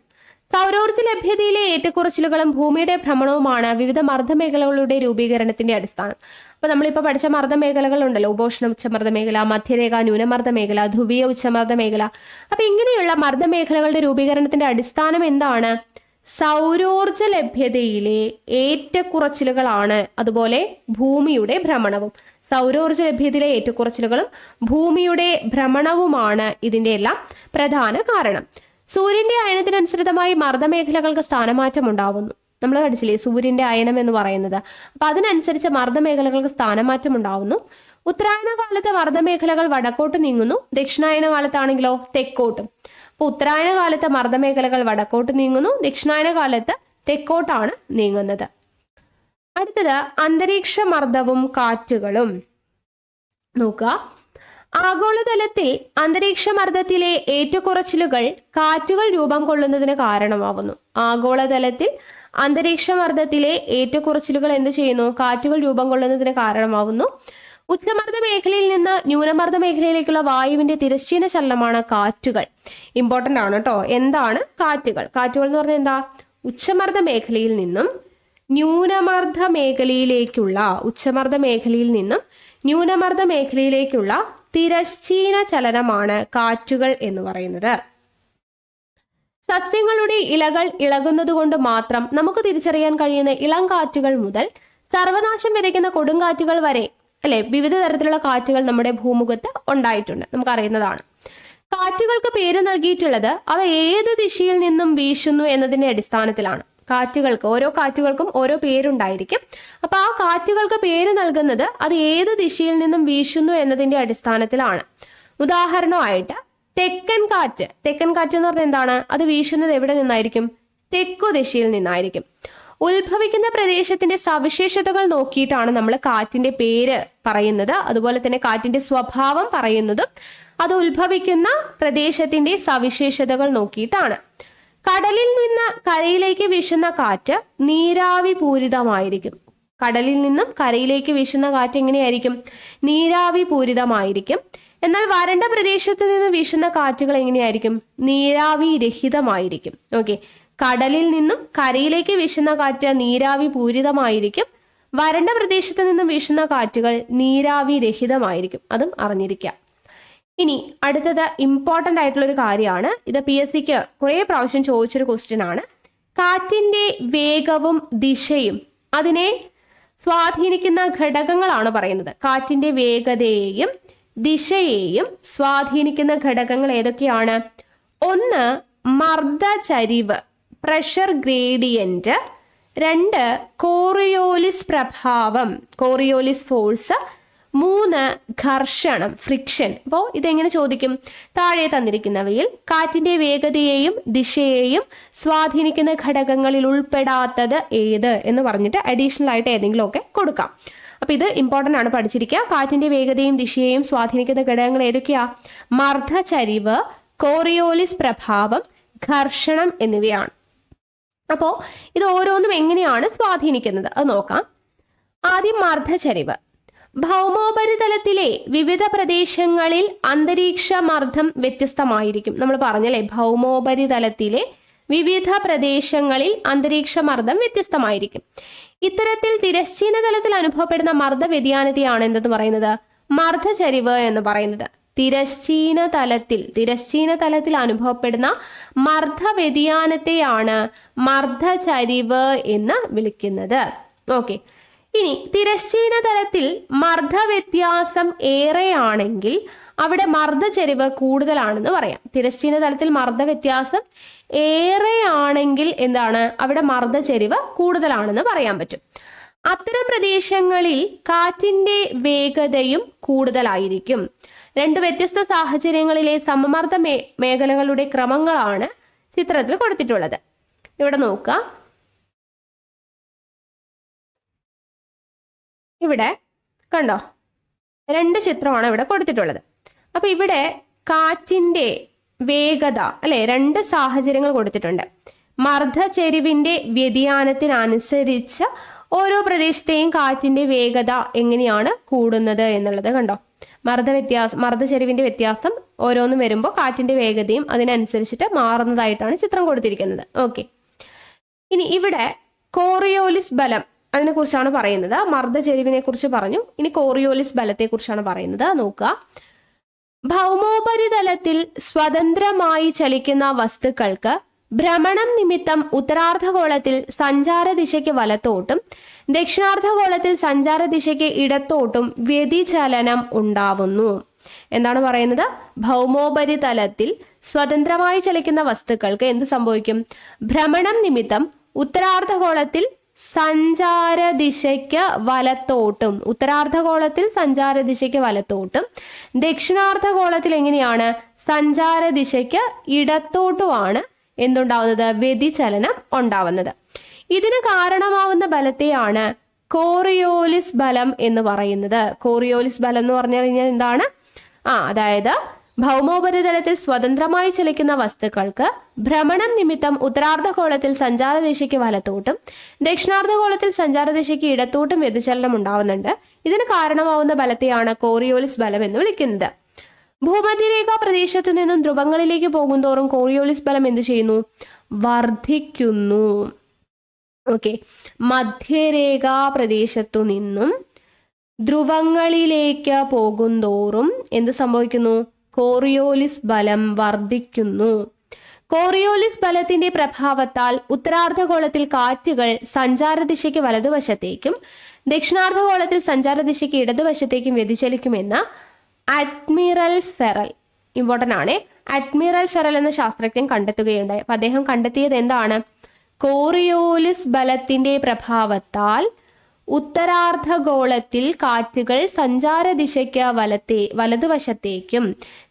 സൗരോർജ്ജ ലഭ്യതയിലെ ഏറ്റക്കുറച്ചിലുകളും ഭൂമിയുടെ ഭ്രമണവുമാണ് വിവിധ മർദ്ദമേഖലകളുടെ രൂപീകരണത്തിന്റെ അടിസ്ഥാനം. അപ്പൊ നമ്മളിപ്പോൾ പഠിച്ച മർദ്ദമേഖലകൾ ഉണ്ടല്ലോ, ഉപോഷ്ണ ഉച്ചമർദ്ദ മേഖല, മധ്യരേഖ ന്യൂനമർദ്ദ മേഖല, ധ്രുവീയ ഉച്ചമർദ്ദ മേഖല. അപ്പൊ ഇങ്ങനെയുള്ള മർദ്ദമേഖലകളുടെ രൂപീകരണത്തിന്റെ അടിസ്ഥാനം എന്താണ്? സൗരോർജ്ജ ലഭ്യതയിലെ ഏറ്റക്കുറച്ചിലുകളാണ്, അതുപോലെ ഭൂമിയുടെ ഭ്രമണവും. സൗരോർജ്ജ ലഭ്യതയിലെ ഏറ്റക്കുറച്ചിലുകളും ഭൂമിയുടെ ഭ്രമണവുമാണ് ഇതിന്റെ എല്ലാം പ്രധാന കാരണം. സൂര്യന്റെ അയനത്തിനനുസൃതമായി മർദ്ദമേഖലകൾക്ക് സ്ഥാനമാറ്റം ഉണ്ടാവുന്നു. നമ്മൾ പഠിച്ചില്ലേ സൂര്യന്റെ അയനം എന്ന് പറയുന്നത്. അപ്പൊ അതിനനുസരിച്ച് മർദ്ദമേഖലകൾക്ക് സ്ഥാനമാറ്റം ഉണ്ടാവുന്നു. ഉത്തരായന കാലത്ത് മർദ്ദമേഖലകൾ വടക്കോട്ട് നീങ്ങുന്നു, ദക്ഷിണായന കാലത്താണെങ്കിലോ തെക്കോട്ടും. അപ്പൊ ഉത്തരായന കാലത്ത് മർദ്ദമേഖലകൾ വടക്കോട്ട് നീങ്ങുന്നു, ദക്ഷിണായന കാലത്ത് തെക്കോട്ടാണ് നീങ്ങുന്നത്. അടുത്തത് അന്തരീക്ഷ മർദ്ദവും കാറ്റുകളും നോക്കുക. ആഗോളതലത്തിൽ അന്തരീക്ഷ മർദ്ദത്തിലെ ഏറ്റക്കുറച്ചിലുകൾ കാറ്റുകൾ രൂപം കൊള്ളുന്നതിന് കാരണമാവുന്നു. ആഗോളതലത്തിൽ അന്തരീക്ഷ മർദ്ദത്തിലെ ഏറ്റക്കുറച്ചിലുകൾ എന്ത് ചെയ്യുന്നു? കാറ്റുകൾ രൂപം കൊള്ളുന്നതിന് കാരണമാവുന്നു. ഉച്ചമർദ്ദ മേഖലയിൽ നിന്ന് ന്യൂനമർദ്ദ മേഖലയിലേക്കുള്ള വായുവിന്റെ തിരശ്ചീന ചലനമാണ് കാറ്റുകൾ. ഇമ്പോർട്ടന്റ് ആണ് കേട്ടോ. എന്താണ് കാറ്റുകൾ? കാറ്റുകൾ എന്ന് പറഞ്ഞാൽ എന്താ? ഉച്ചമർദ്ദ മേഖലയിൽ നിന്നും ന്യൂനമർദ്ദ മേഖലയിലേക്കുള്ള, ഉച്ചമർദ്ദ മേഖലയിൽ നിന്നും ന്യൂനമർദ്ദ മേഖലയിലേക്കുള്ള തിരശ്ചീന ചലനമാണ് കാറ്റുകൾ എന്ന് പറയുന്നത്. സസ്യങ്ങളുടെ ഇലകൾ ഇളകുന്നത് കൊണ്ട് മാത്രം നമുക്ക് തിരിച്ചറിയാൻ കഴിയുന്ന ഇളം കാറ്റുകൾ മുതൽ സർവനാശം വിതയ്ക്കുന്ന കൊടുങ്കാറ്റുകൾ വരെ, അല്ലെ, വിവിധ തരത്തിലുള്ള കാറ്റുകൾ നമ്മുടെ ഭൂമുഖത്ത് ഉണ്ടായിട്ടുണ്ട്, നമുക്കറിയുന്നതാണ്. കാറ്റുകൾക്ക് പേര് നൽകിയിട്ടുള്ളത് അവ ഏത് ദിശയിൽ നിന്നും വീശുന്നു എന്നതിന്റെ അടിസ്ഥാനത്തിലാണ്. കാറ്റുകൾക്ക്, ഓരോ കാറ്റുകൾക്കും ഓരോ പേരുണ്ടായിരിക്കും. അപ്പൊ ആ കാറ്റുകൾക്ക് പേര് നൽകുന്നത് അത് ഏത് ദിശയിൽ നിന്നും വീശുന്നു എന്നതിന്റെ അടിസ്ഥാനത്തിലാണ്. ഉദാഹരണമായിട്ട് തെക്കൻ കാറ്റ്. തെക്കൻ കാറ്റ് എന്ന് പറഞ്ഞാൽ എന്താണ്? അത് വീശുന്നത് എവിടെ നിന്നായിരിക്കും? തെക്കു ദിശയിൽ നിന്നായിരിക്കും. ഉത്ഭവിക്കുന്ന പ്രദേശത്തിന്റെ സവിശേഷതകൾ നോക്കിയിട്ടാണ് നമ്മൾ കാറ്റിന്റെ പേര് പറയുന്നത്. അതുപോലെ തന്നെ കാറ്റിന്റെ സ്വഭാവം പറയുന്നതും അത് ഉത്ഭവിക്കുന്ന പ്രദേശത്തിന്റെ സവിശേഷതകൾ നോക്കിയിട്ടാണ്. കടലിൽ നിന്ന് കരയിലേക്ക് വീശുന്ന കാറ്റ് നീരാവി പൂരിതമായിരിക്കും. കടലിൽ നിന്നും കരയിലേക്ക് വീശുന്ന കാറ്റ് എങ്ങനെയായിരിക്കും? നീരാവി പൂരിതമായിരിക്കും. എന്നാൽ വരണ്ട പ്രദേശത്ത് നിന്ന് വീശുന്ന കാറ്റുകൾ എങ്ങനെയായിരിക്കും? നീരാവി രഹിതമായിരിക്കും. ഓക്കെ, കടലിൽ നിന്നും കരയിലേക്ക് വീശുന്ന കാറ്റ് നീരാവി പൂരിതമായിരിക്കും. വരണ്ട പ്രദേശത്ത് നിന്നും വീശുന്ന കാറ്റുകൾ നീരാവി രഹിതമായിരിക്കും. അതും അറിഞ്ഞിരിക്കുക. ഇനി അടുത്തത് ഇമ്പോർട്ടൻ്റ് ആയിട്ടുള്ള ഒരു കാര്യമാണ്. ഇത് PSCക്ക് കുറേ പ്രാവശ്യം ചോദിച്ചൊരു ക്വസ്റ്റ്യൻ ആണ്. കാറ്റിന്റെ വേഗവും ദിശയും അതിനെ സ്വാധീനിക്കുന്ന ഘടകങ്ങളാണ് പറയുന്നത്. കാറ്റിന്റെ വേഗതയെയും ദിശയെയും സ്വാധീനിക്കുന്ന ഘടകങ്ങൾ ഏതൊക്കെയാണ്? ഒന്ന്, മർദ്ദചരിവ്, പ്രഷർ ഗ്രേഡിയന്റ്. രണ്ട്, കോറിയോലിസ് പ്രഭാവം, കോറിയോലിസ് ഫോഴ്സ്. മൂന്ന്, ഘർഷണം, ഫ്രിക്ഷൻ. അപ്പോൾ ഇതെങ്ങനെ ചോദിക്കും? താഴെ തന്നിരിക്കുന്നവയിൽ കാറ്റിന്റെ വേഗതയെയും ദിശയെയും സ്വാധീനിക്കുന്ന ഘടകങ്ങളിൽ ഉൾപ്പെടാത്തത് ഏത് എന്ന് പറഞ്ഞിട്ട് അഡീഷണൽ ആയിട്ട് ഏതെങ്കിലും ഒക്കെ കൊടുക്കാം. അപ്പൊ ഇത് ഇമ്പോർട്ടൻ്റ് ആണ്, പഠിച്ചിരിക്കുക. കാറ്റിന്റെ വേഗതയും ദിശയെയും സ്വാധീനിക്കുന്ന ഘടകങ്ങൾ ഏതൊക്കെയാ? മർദ്ദചരിവ്, കോറിയോലിസ് പ്രഭാവം, ഘർഷണം എന്നിവയാണ്. അപ്പോൾ ഇത് ഓരോന്നും എങ്ങനെയാണ് സ്വാധീനിക്കുന്നത് അത് നോക്കാം. ആദ്യം മർദ്ദചരിവ്. ഭൗമോപരിതലത്തിലെ വിവിധ പ്രദേശങ്ങളിൽ അന്തരീക്ഷ മർദ്ദം വ്യത്യസ്തമായിരിക്കും. നമ്മൾ പറഞ്ഞല്ലേ, ഭൗമോപരിതലത്തിലെ വിവിധ പ്രദേശങ്ങളിൽ അന്തരീക്ഷ മർദ്ദം വ്യത്യസ്തമായിരിക്കും. ഇത്തരത്തിൽ തിരശ്ചീന തലത്തിൽ അനുഭവപ്പെടുന്ന മർദ്ദ വ്യതിയാനത്തെയാണ് എന്തെന്ന് പറയുന്നത്? മർദ്ദചരിവ് എന്ന് പറയുന്നത്. തിരശ്ചീന തലത്തിൽ അനുഭവപ്പെടുന്ന മർദ്ദ വ്യതിയാനത്തെയാണ് മർദ്ദചരിവ് എന്ന് വിളിക്കുന്നത്. ഓക്കെ, ഇനി തിരശ്ചീന തലത്തിൽ മർദ്ദ വ്യത്യാസം ഏറെയാണെങ്കിൽ അവിടെ മർദ്ദചരിവ് കൂടുതലാണെന്ന് പറയാം. തിരശ്ചീന തലത്തിൽ മർദ്ദ വ്യത്യാസം ഏറെയാണെങ്കിൽ എന്താണ്? അവിടെ മർദ്ദചരിവ് കൂടുതലാണെന്ന് പറയാൻ പറ്റും. അത്തരം പ്രദേശങ്ങളിൽ കാറ്റിന്റെ വേഗതയും കൂടുതലായിരിക്കും. രണ്ട് വ്യത്യസ്ത സാഹചര്യങ്ങളിലെ സമമർദ്ദ മേഖലകളുടെ ക്രമങ്ങളാണ് ചിത്രത്തിൽ കൊടുത്തിട്ടുള്ളത്. ഇവിടെ നോക്കുക, ഇവിടെ കണ്ടോ, രണ്ട് ചിത്രമാണ് ഇവിടെ കൊടുത്തിട്ടുള്ളത്. അപ്പൊ ഇവിടെ കാറ്റിന്റെ വേഗത, അല്ലെ, രണ്ട് സാഹചര്യങ്ങൾ കൊടുത്തിട്ടുണ്ട്. മർദ്ദചരിവിന്റെ വ്യതിയാനത്തിനനുസരിച്ച് ഓരോ പ്രദേശത്തെയും കാറ്റിന്റെ വേഗത എങ്ങനെയാണ് കൂടുന്നത് എന്നുള്ളത് കണ്ടോ. മർദ്ദചെരിവിന്റെ വ്യത്യാസം ഓരോന്നും വരുമ്പോൾ കാറ്റിന്റെ വേഗതയും അതിനനുസരിച്ചിട്ട് മാറുന്നതായിട്ടാണ് ചിത്രം കൊടുത്തിരിക്കുന്നത്. ഓക്കെ, ഇനി ഇവിടെ കോറിയോലിസ് ബലം അതിനെ കുറിച്ചാണ് പറയുന്നത്. മർദ്ദചെരിവിനെ കുറിച്ച് പറഞ്ഞു, ഇനി കോറിയോലിസ് ബലത്തെ കുറിച്ചാണ് പറയുന്നത്. നോക്കുക, ഭൗമോപരിതലത്തിൽ സ്വതന്ത്രമായി ചലിക്കുന്ന വസ്തുക്കൾക്ക് ഭ്രമണം നിമിത്തം ഉത്തരാർദ്ധഗോളത്തിൽ സഞ്ചാരദിശയ്ക്ക് വലത്തോട്ടും ദക്ഷിണാർദ്ധഗോളത്തിൽ സഞ്ചാരദിശയ്ക്ക് ഇടത്തോട്ടും വ്യതിചലനം ഉണ്ടാവുന്നു. എന്താണ് പറയുന്നത്? ഭൗമോപരിതലത്തിൽ സ്വതന്ത്രമായി ചലിക്കുന്ന വസ്തുക്കൾക്ക് എന്ത് സംഭവിക്കും? ഭ്രമണം നിമിത്തം ഉത്തരാർദ്ധഗോളത്തിൽ സഞ്ചാരദിശയ്ക്ക് വലത്തോട്ടും ദക്ഷിണാർദ്ധഗോളത്തിൽ എങ്ങനെയാണ്? സഞ്ചാരദിശയ്ക്ക് ഇടത്തോട്ടുമാണ് എന്തുണ്ടാവുന്നത്? വ്യതിചലനം ഉണ്ടാവുന്നത്. ഇതിന് കാരണമാവുന്ന ബലത്തെയാണ് കോറിയോലിസ് ബലം എന്ന് പറയുന്നത്. കോറിയോലിസ് ബലം എന്ന് പറഞ്ഞു കഴിഞ്ഞാൽ എന്താണ്? അതായത് ഭൗമോപരിതലത്തിൽ സ്വതന്ത്രമായി ചലിക്കുന്ന വസ്തുക്കൾക്ക് ഭ്രമണം നിമിത്തം ഉത്തരാർദ്ധഗോളത്തിൽ സഞ്ചാരദിശയ്ക്ക് വലത്തോട്ടും ദക്ഷിണാർദ്ധഗോളത്തിൽ സഞ്ചാരദിശയ്ക്ക് ഇടത്തോട്ടും വ്യതിചലനം ഉണ്ടാവുന്നുണ്ട്. ഇതിന് കാരണമാവുന്ന ബലത്തെയാണ് കോറിയോലിസ് ബലം എന്ന് വിളിക്കുന്നത്. ഭൂമധ്യരേഖാ പ്രദേശത്തു നിന്നും ധ്രുവങ്ങളിലേക്ക് പോകുന്തോറും കോറിയോലിസ് ബലം എന്ത് ചെയ്യുന്നു? വർദ്ധിക്കുന്നു. ഓക്കെ, മധ്യരേഖാ പ്രദേശത്തു നിന്നും ധ്രുവങ്ങളിലേക്ക് പോകുന്തോറും എന്ത് സംഭവിക്കുന്നു? കോറിയോലിസ് ബലം വർദ്ധിക്കുന്നു. കോറിയോലിസ് ബലത്തിന്റെ പ്രഭാവത്താൽ ഉത്തരാർദ്ധഗോളത്തിൽ കാറ്റുകൾ സഞ്ചാരദിശയ്ക്ക് വലതുവശത്തേക്കും ദക്ഷിണാർദ്ധഗോളത്തിൽ സഞ്ചാരദിശയ്ക്ക് ഇടതുവശത്തേക്കും വ്യതിചലിക്കുമെന്ന് അഡ്മിറൽ ഫെറൽ, ഇമ്പോർട്ടൻ്റ് ആണ്, അഡ്മിറൽ ഫെറൽ എന്ന ശാസ്ത്രജ്ഞൻ കണ്ടെത്തുകയുണ്ടായി. അപ്പൊ അദ്ദേഹം കണ്ടെത്തിയത് എന്താണ്? കോറിയോലിസ് ബലത്തിന്റെ പ്രഭാവത്താൽ ഉത്തരാർദ്ധഗോളത്തിൽ കാറ്റുകൾ സഞ്ചാരദിശയ്ക്ക് വലതുവശത്തേക്കും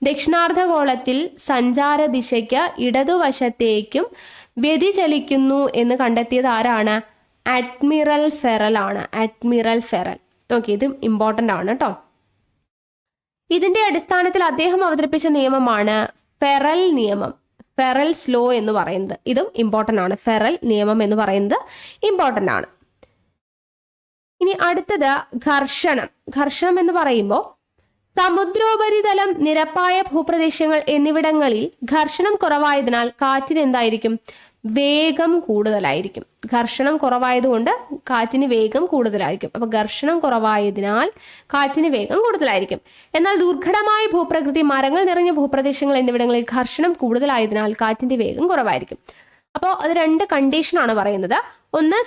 ദക്ഷിണാർദ്ധഗോളത്തിൽ സഞ്ചാരദിശയ്ക്ക് ഇടതുവശത്തേക്കും വ്യതിചലിക്കുന്നു എന്ന് കണ്ടെത്തിയത് ആരാണ്? അഡ്മിറൽ ഫെറൽ ആണ്. അഡ്മിറൽ ഫെറൽ. ഓക്കെ, ഇത് ഇമ്പോർട്ടൻ്റ് ആണ് കേട്ടോ. ഇതിന്റെ അടിസ്ഥാനത്തിൽ അദ്ദേഹം അവതരിപ്പിച്ച നിയമമാണ് ഫെറൽ നിയമം, ഫെറൽസ് ലോ എന്ന് പറയുന്നത്. ഇതും ഇമ്പോർട്ടൻ്റ് ആണ്. ഫെറൽ നിയമം എന്ന് പറയുന്നത് ഇമ്പോർട്ടൻ്റ് ആണ്. ഇനി അടുത്തത് ഘർഷണം. ഘർഷണം എന്ന് പറയുമ്പോൾ സമുദ്രോപരിതലം, നിരപ്പായ ഭൂപ്രദേശങ്ങൾ എന്നിവിടങ്ങളിൽ ഘർഷണം കുറവായതിനാൽ കാറ്റിന് എന്തായിരിക്കും? വേഗം കൂടുതലായിരിക്കും. ഘർഷണം കുറവായതുകൊണ്ട് കാറ്റിന് വേഗം കൂടുതലായിരിക്കും. അപ്പൊ ഘർഷണം കുറവായതിനാൽ കാറ്റിന് വേഗം കൂടുതലായിരിക്കും. എന്നാൽ ദുർഘടമായ ഭൂപ്രകൃതി, മരങ്ങൾ നിറഞ്ഞ ഭൂപ്രദേശങ്ങൾ എന്നിവിടങ്ങളിൽ ഘർഷണം കൂടുതലായതിനാൽ കാറ്റിന്റെ വേഗം കുറവായിരിക്കും. അപ്പോൾ അത് രണ്ട് കണ്ടീഷനാണ് പറയുന്നത്. ഒന്ന്,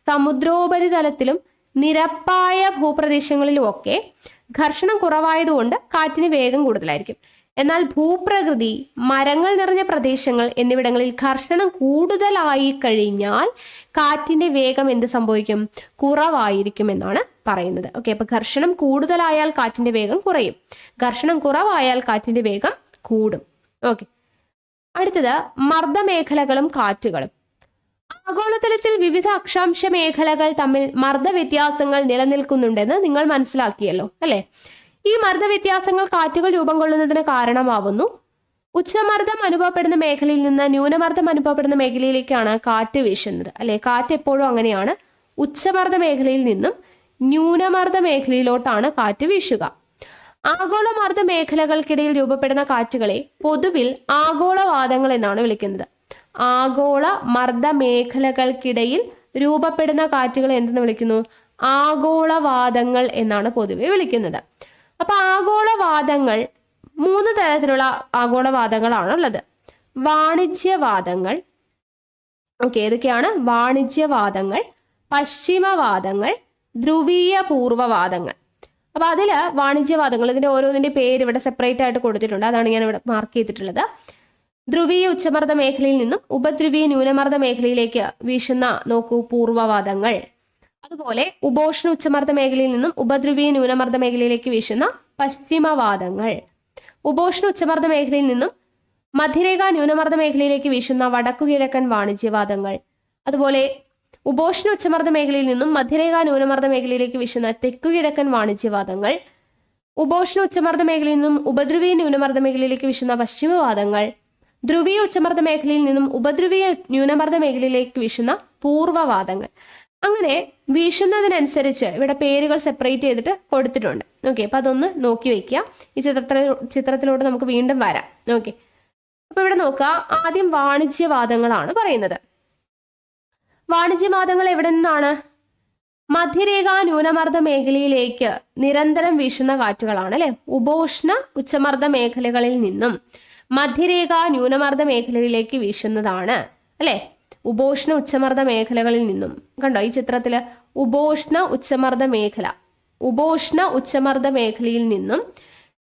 സമുദ്രോപരിതലത്തിലും നിരപ്പായ ഭൂപ്രദേശങ്ങളിലും ഒക്കെ ഘർഷണം കുറവായതുകൊണ്ട് കാറ്റിന് വേഗം കൂടുതലായിരിക്കും. എന്നാൽ ഭൂപ്രകൃതി, മരങ്ങൾ നിറഞ്ഞ പ്രദേശങ്ങൾ എന്നിവിടങ്ങളിൽ ഘർഷണം കൂടുതലായി കഴിഞ്ഞാൽ കാറ്റിന്റെ വേഗം എന്ത് സംഭവിക്കും? കുറവായിരിക്കും എന്നാണ് പറയുന്നത്. ഓക്കെ, അപ്പൊ ഘർഷണം കൂടുതലായാൽ കാറ്റിന്റെ വേഗം കുറയും, ഘർഷണം കുറവായാൽ കാറ്റിന്റെ വേഗം കൂടും. ഓക്കെ, അടുത്തത് മർദ്ദമേഖലകളും കാറ്റുകളും. ആഗോളതലത്തിൽ വിവിധ അക്ഷാംശ മേഖലകൾ തമ്മിൽ മർദ്ദ വ്യത്യാസങ്ങൾ നിലനിൽക്കുന്നുണ്ടെന്ന് നിങ്ങൾ മനസ്സിലാക്കിയല്ലോ അല്ലെ? ഈ മർദ്ദ വ്യത്യാസങ്ങൾ കാറ്റുകൾ രൂപം കൊള്ളുന്നതിന് കാരണമാവുന്നു. ഉച്ചമർദ്ദം അനുഭവപ്പെടുന്ന മേഖലയിൽ നിന്ന് ന്യൂനമർദ്ദം അനുഭവപ്പെടുന്ന മേഖലയിലേക്കാണ് കാറ്റ് വീശുന്നത് അല്ലെ? കാറ്റ് എപ്പോഴും അങ്ങനെയാണ്. ഉച്ചമർദ്ദ മേഖലയിൽ നിന്നും ന്യൂനമർദ്ദ മേഖലയിലോട്ടാണ് കാറ്റ് വീശുക. ആഗോള മർദ്ദ മേഖലകൾക്കിടയിൽ രൂപപ്പെടുന്ന കാറ്റുകളെ പൊതുവിൽ ആഗോളവാദങ്ങൾ എന്നാണ് വിളിക്കുന്നത്. ആഗോള മർദ്ദ മേഖലകൾക്കിടയിൽ രൂപപ്പെടുന്ന കാറ്റുകളെ എന്തെന്ന് വിളിക്കുന്നു? ആഗോളവാദങ്ങൾ എന്നാണ് പൊതുവെ വിളിക്കുന്നത്. അപ്പൊ ആഗോളവാദങ്ങൾ 3 തരത്തിലുള്ള ആഗോളവാദങ്ങളാണുള്ളത്. വാണിജ്യവാദങ്ങൾ. ഓക്കെ, ഏതൊക്കെയാണ്? വാണിജ്യവാദങ്ങൾ, പശ്ചിമവാദങ്ങൾ, ധ്രുവീയ പൂർവ്വവാദങ്ങൾ. അപ്പൊ അതില് വാണിജ്യവാദങ്ങൾ, ഇതിന്റെ ഓരോന്നിന്റെ പേര് ഇവിടെ സെപ്പറേറ്റ് ആയിട്ട് കൊടുത്തിട്ടുണ്ട്. അതാണ് ഞാൻ ഇവിടെ മാർക്ക് ചെയ്തിട്ടുള്ളത്. ധ്രുവീയ ഉച്ചമർദ്ദ മേഖലയിൽ നിന്നും ഉപദ്രുവീയ ന്യൂനമർദ്ദ മേഖലയിലേക്ക് വീശുന്ന പൂർവ്വവാദങ്ങൾ. അതുപോലെ ഉപോഷ്ണ ഉച്ചമർദ്ദ മേഖലയിൽ നിന്നും ഉപദ്രുവീയ ന്യൂനമർദ്ദ മേഖലയിലേക്ക് വീശുന്ന പശ്ചിമവാദങ്ങൾ. ഉപോഷ്ണ ഉച്ചമർദ്ദ മേഖലയിൽ നിന്നും മധ്യരേഖാ ന്യൂനമർദ്ദ മേഖലയിലേക്ക് വീശുന്ന വടക്കുകിഴക്കൻ വാണിജ്യവാദങ്ങൾ. അതുപോലെ ഉപോഷ്ണ ഉച്ചമർദ്ദ മേഖലയിൽ നിന്നും മധ്യരേഖാ ന്യൂനമർദ്ദ മേഖലയിലേക്ക് വീശുന്ന തെക്കുകിഴക്കൻ വാണിജ്യവാദങ്ങൾ. ഉപോഷ്ണ ഉച്ചമർദ്ദ മേഖലയിൽ നിന്നും ഉപദ്രുവീയ ന്യൂനമർദ്ദ മേഖലയിലേക്ക് വീശുന്ന പശ്ചിമവാദങ്ങൾ. ധ്രുവീയ ഉച്ചമർദ്ദ മേഖലയിൽ നിന്നും ഉപദ്രുവീയ ന്യൂനമർദ്ദ മേഖലയിലേക്ക് വീശുന്ന പൂർവ്വവാദങ്ങൾ. അങ്ങനെ വീശുന്നതിനനുസരിച്ച് ഇവിടെ പേരുകൾ സെപ്പറേറ്റ് ചെയ്തിട്ട് കൊടുത്തിട്ടുണ്ട്. ഓക്കെ, അപ്പൊ അതൊന്ന് നോക്കി വെക്കുക. ഈ ചിത്രത്തിലോട്ട് നമുക്ക് വീണ്ടും വരാം. ഓക്കെ, അപ്പൊ ഇവിടെ നോക്കുക, ആദ്യം വാണിജ്യവാദങ്ങളാണ് പറയുന്നത്. വാണിജ്യവാദങ്ങൾ എവിടെ നിന്നാണ്? മധ്യരേഖ ന്യൂനമർദ്ദ മേഖലയിലേക്ക് നിരന്തരം വീശുന്ന കാറ്റുകളാണ് അല്ലെ. ഉപോഷ്ണ ഉച്ചമർദ്ദ മേഖലകളിൽ നിന്നും മധ്യരേഖ ന്യൂനമർദ്ദ മേഖലയിലേക്ക് വീശുന്നതാണ് അല്ലെ. ഉപോഷ്ണ ഉച്ചമർദ്ദ മേഖലകളിൽ നിന്നും കണ്ടോ ഈ ചിത്രത്തില് ഉപോഷ്ണ ഉച്ചമർദ്ദ മേഖലയിൽ നിന്നും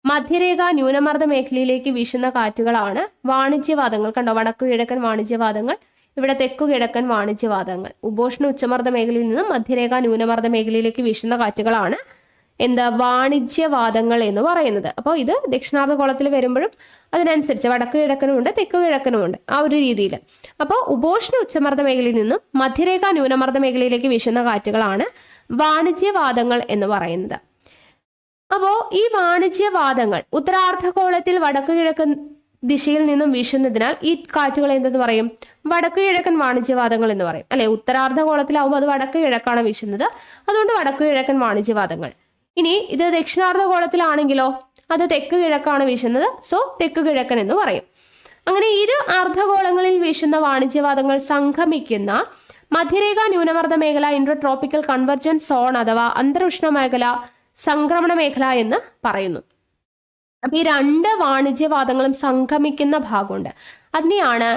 മധ്യരേഖ ന്യൂനമർദ്ദ മേഖലയിലേക്ക് വീശുന്ന കാറ്റുകളാണ് വാണിജ്യവാദങ്ങൾ. കണ്ടോ, വടക്കു കിഴക്കൻ വാണിജ്യവാദങ്ങൾ, ഇവിടെ തെക്കു കിഴക്കൻ വാണിജ്യവാദങ്ങൾ. ഉപോഷ്ണ ഉച്ചമർദ്ദ മേഖലയിൽ നിന്നും മധ്യരേഖ ന്യൂനമർദ്ദ മേഖലയിലേക്ക് വീശുന്ന കാറ്റുകളാണ് വാണിജ്യവാദങ്ങൾ എന്ന് പറയുന്നത്. അപ്പോൾ ഇത് ദക്ഷിണാർദ്ധഗോളത്തിൽ വരുമ്പോഴും അതിനനുസരിച്ച് വടക്കു കിഴക്കനുമുണ്ട് തെക്കു കിഴക്കനുമുണ്ട് ആ ഒരു രീതിയിൽ. അപ്പോൾ ഉപോഷ്ണ ഉച്ചമർദ്ദ മേഖലയിൽ നിന്നും മധ്യരേഖ ന്യൂനമർദ്ദ മേഖലയിലേക്ക് വീശുന്ന കാറ്റുകളാണ് വാണിജ്യവാദങ്ങൾ എന്ന് പറയുന്നത്. അപ്പോൾ ഈ വാണിജ്യവാദങ്ങൾ ഉത്തരാർദ്ധഗോളത്തിൽ വടക്കു കിഴക്കൻ ദിശയിൽ നിന്നും വീശുന്നതിനാൽ ഈ കാറ്റുകൾ എന്തെന്ന് പറയും? വടക്കു കിഴക്കൻ വാണിജ്യവാദങ്ങൾ എന്ന് പറയും അല്ലെ. ഉത്തരാർദ്ധഗോളത്തിലാവുമ്പോൾ അത് വടക്കു കിഴക്കാണ് വീശുന്നത്, അതുകൊണ്ട് വടക്കു കിഴക്കൻ വാണിജ്യവാദങ്ങൾ. ഇനി ഇത് ദക്ഷിണാർദ്ധഗോളത്തിലാണെങ്കിലോ അത് തെക്ക് കിഴക്കാണ് വീശുന്നത്, സോ തെക്ക് കിഴക്കൻ എന്ന് പറയും. അങ്ങനെ ഇരു അർദ്ധഗോളങ്ങളിൽ വീശുന്ന വാണിജ്യവാദങ്ങൾ സംഗമിക്കുന്ന മധ്യരേഖ ന്യൂനമർദ്ദ മേഖല ഇൻഡോ ട്രോപ്പിക്കൽ കൺവർജൻസ് സോൺ അഥവാ അന്തരുഷ്ണ മേഖല, സംക്രമണ മേഖല എന്ന് പറയുന്നു. അപ്പൊ ഈ രണ്ട് വാണിജ്യവാദങ്ങളും സംഗമിക്കുന്ന ഭാഗമുണ്ട്, അതിനെയാണ്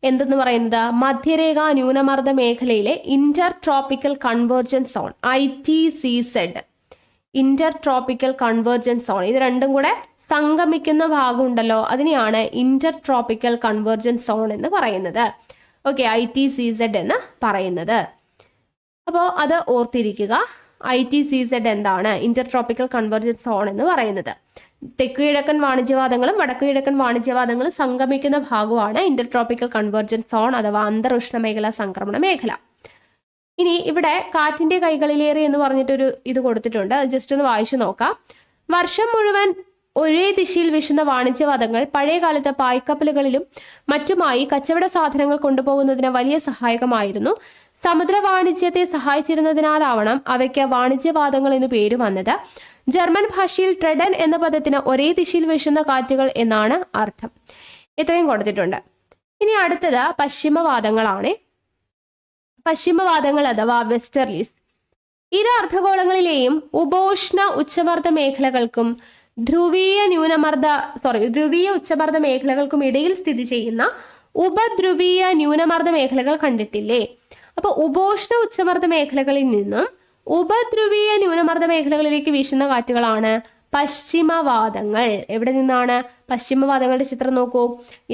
എന്തെന്ന് പറയുന്നത്? മധ്യരേഖ ന്യൂനമർദ്ദ മേഖലയിലെ Inter tropical convergence zone, ITCZ, Inter tropical convergence zone. ഇത് രണ്ടും കൂടെ സംഗമിക്കുന്ന ഭാഗമുണ്ടല്ലോ, അതിനെയാണ് ഇന്റർ ട്രോപ്പിക്കൽ കൺവേർജൻസ് സോൺ എന്ന് പറയുന്നത്. ഓക്കെ, ITCZ എന്ന് പറയുന്നത്. അപ്പോൾ അത് ഓർത്തിരിക്കുക. ITCZ എന്താണ്? ഇന്റർ ട്രോപ്പിക്കൽ കൺവേർജൻസ് സോൺ എന്ന് പറയുന്നത്. തെക്ക് കിഴക്കൻ വാണിജ്യവാദങ്ങളും വടക്കു കിഴക്കൻ വാണിജ്യവാദങ്ങളും സംഗമിക്കുന്ന ഭാഗമാണ് ഇന്റർ ട്രോപ്പിക്കൽ കൺവേർജൻസ് സോൺ അഥവാ അന്തർ മേഖല, സംക്രമണ മേഖല. ഇനി ഇവിടെ കാറ്റിന്റെ കൈകളിലേറി എന്ന് പറഞ്ഞിട്ടൊരു ഇത് കൊടുത്തിട്ടുണ്ട്, ജസ്റ്റ് ഒന്ന് വായിച്ചു നോക്കാം. വർഷം മുഴുവൻ ഒരേ ദിശയിൽ വീശുന്ന വാണിജ്യവാദങ്ങൾ പഴയ കാലത്ത് പായ്ക്കപ്പലുകളിലും മറ്റുമായി കച്ചവട സാധനങ്ങൾ കൊണ്ടുപോകുന്നതിന് വലിയ സഹായകമായിരുന്നു. സമുദ്ര വാണിജ്യത്തെ സഹായിച്ചിരുന്നതിനാലാവണം അവയ്ക്ക് വാണിജ്യവാദങ്ങൾ എന്ന് പേര് വന്നത്. ജർമ്മൻ ഭാഷയിൽ ട്രെഡൻ എന്ന പദത്തിന് ഒരേ ദിശയിൽ വീശുന്ന കാറ്റുകൾ എന്നാണ് അർത്ഥം. ഇത്രയും കൊടുത്തിട്ടുണ്ട്. ഇനി അടുത്തത് പശ്ചിമവാദങ്ങളാണ്. പശ്ചിമവാദങ്ങൾ അഥവാ വെസ്റ്റർലീസ് ഇരു അർദ്ധഗോളങ്ങളിലെയും ഉപോഷ്ണ ഉച്ചമർദ്ദ മേഖലകൾക്കും ധ്രുവീയ ഉച്ചമർദ്ദ മേഖലകൾക്കും ഇടയിൽ സ്ഥിതി ചെയ്യുന്ന ഉപധ്രുവീയ ന്യൂനമർദ്ദ മേഖലകൾ കണ്ടിട്ടില്ലേ? അപ്പൊ ഉപോഷ്ണ ഉച്ചമർദ്ദ മേഖലകളിൽ നിന്നും ഉപധ്രുവീയ ന്യൂനമർദ്ദ മേഖലകളിലേക്ക് വീശുന്ന കാറ്റുകളാണ് പശ്ചിമവാദങ്ങൾ. എവിടെ നിന്നാണ് പശ്ചിമവാദങ്ങളുടെ ചിത്രം നോക്കൂ.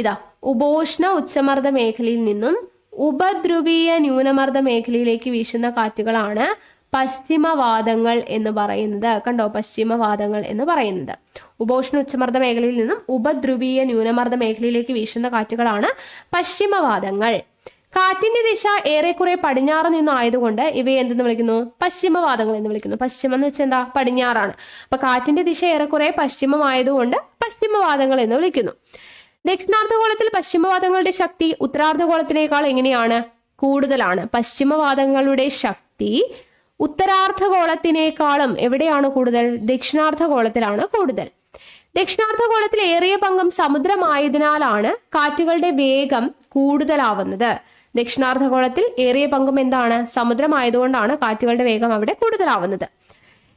ഇതാ, ഉപോഷ്ണ ഉച്ചമർദ്ദ മേഖലയിൽ നിന്നും ഉപധ്രുവീയ ന്യൂനമർദ്ദ മേഖലയിലേക്ക് വീശുന്ന കാറ്റുകളാണ് പശ്ചിമവാദങ്ങൾ എന്ന് പറയുന്നത്. കണ്ടോ, പശ്ചിമവാദങ്ങൾ എന്ന് പറയുന്നത് ഉപോഷ്ണ ഉച്ചമർദ്ദ മേഖലയിൽ നിന്നും ഉപധ്രുവീയ ന്യൂനമർദ്ദ മേഖലയിലേക്ക് വീശുന്ന കാറ്റുകളാണ് പശ്ചിമവാദങ്ങൾ. കാറ്റിന്റെ ദിശ ഏറെക്കുറെ പടിഞ്ഞാറ് നിന്നായതുകൊണ്ട് ഇവയെ എന്തെന്ന് വിളിക്കുന്നു? പശ്ചിമവാദങ്ങൾ എന്ന് വിളിക്കുന്നു. പശ്ചിമം എന്ന് വെച്ചാൽ എന്താ? പടിഞ്ഞാറാണ്. അപ്പൊ കാറ്റിന്റെ ദിശ ഏറെക്കുറെ പശ്ചിമമായതുകൊണ്ട് പശ്ചിമവാദങ്ങൾ എന്ന് വിളിക്കുന്നു. ദക്ഷിണാർദ്ധഗോളത്തിൽ പശ്ചിമവാദങ്ങളുടെ ശക്തി ഉത്തരാർദ്ധഗോളത്തിനേക്കാൾ എങ്ങനെയാണ്? കൂടുതലാണ്. പശ്ചിമവാദങ്ങളുടെ ശക്തി ഉത്തരാർദ്ധഗോളത്തിനേക്കാളും എവിടെയാണ് കൂടുതൽ? ദക്ഷിണാർദ്ധഗോളത്തിലാണ് കൂടുതൽ. ദക്ഷിണാർദ്ധഗോളത്തിൽ ഏറിയ പങ്കും സമുദ്രമായതിനാലാണ് കാറ്റുകളുടെ വേഗം കൂടുതലാവുന്നത്. ദക്ഷിണാർദ്ധഗോളത്തിൽ ഏറിയ പങ്കും എന്താണ്? സമുദ്രമായതുകൊണ്ടാണ് കാറ്റുകളുടെ വേഗം അവിടെ കൂടുതലാവുന്നത്.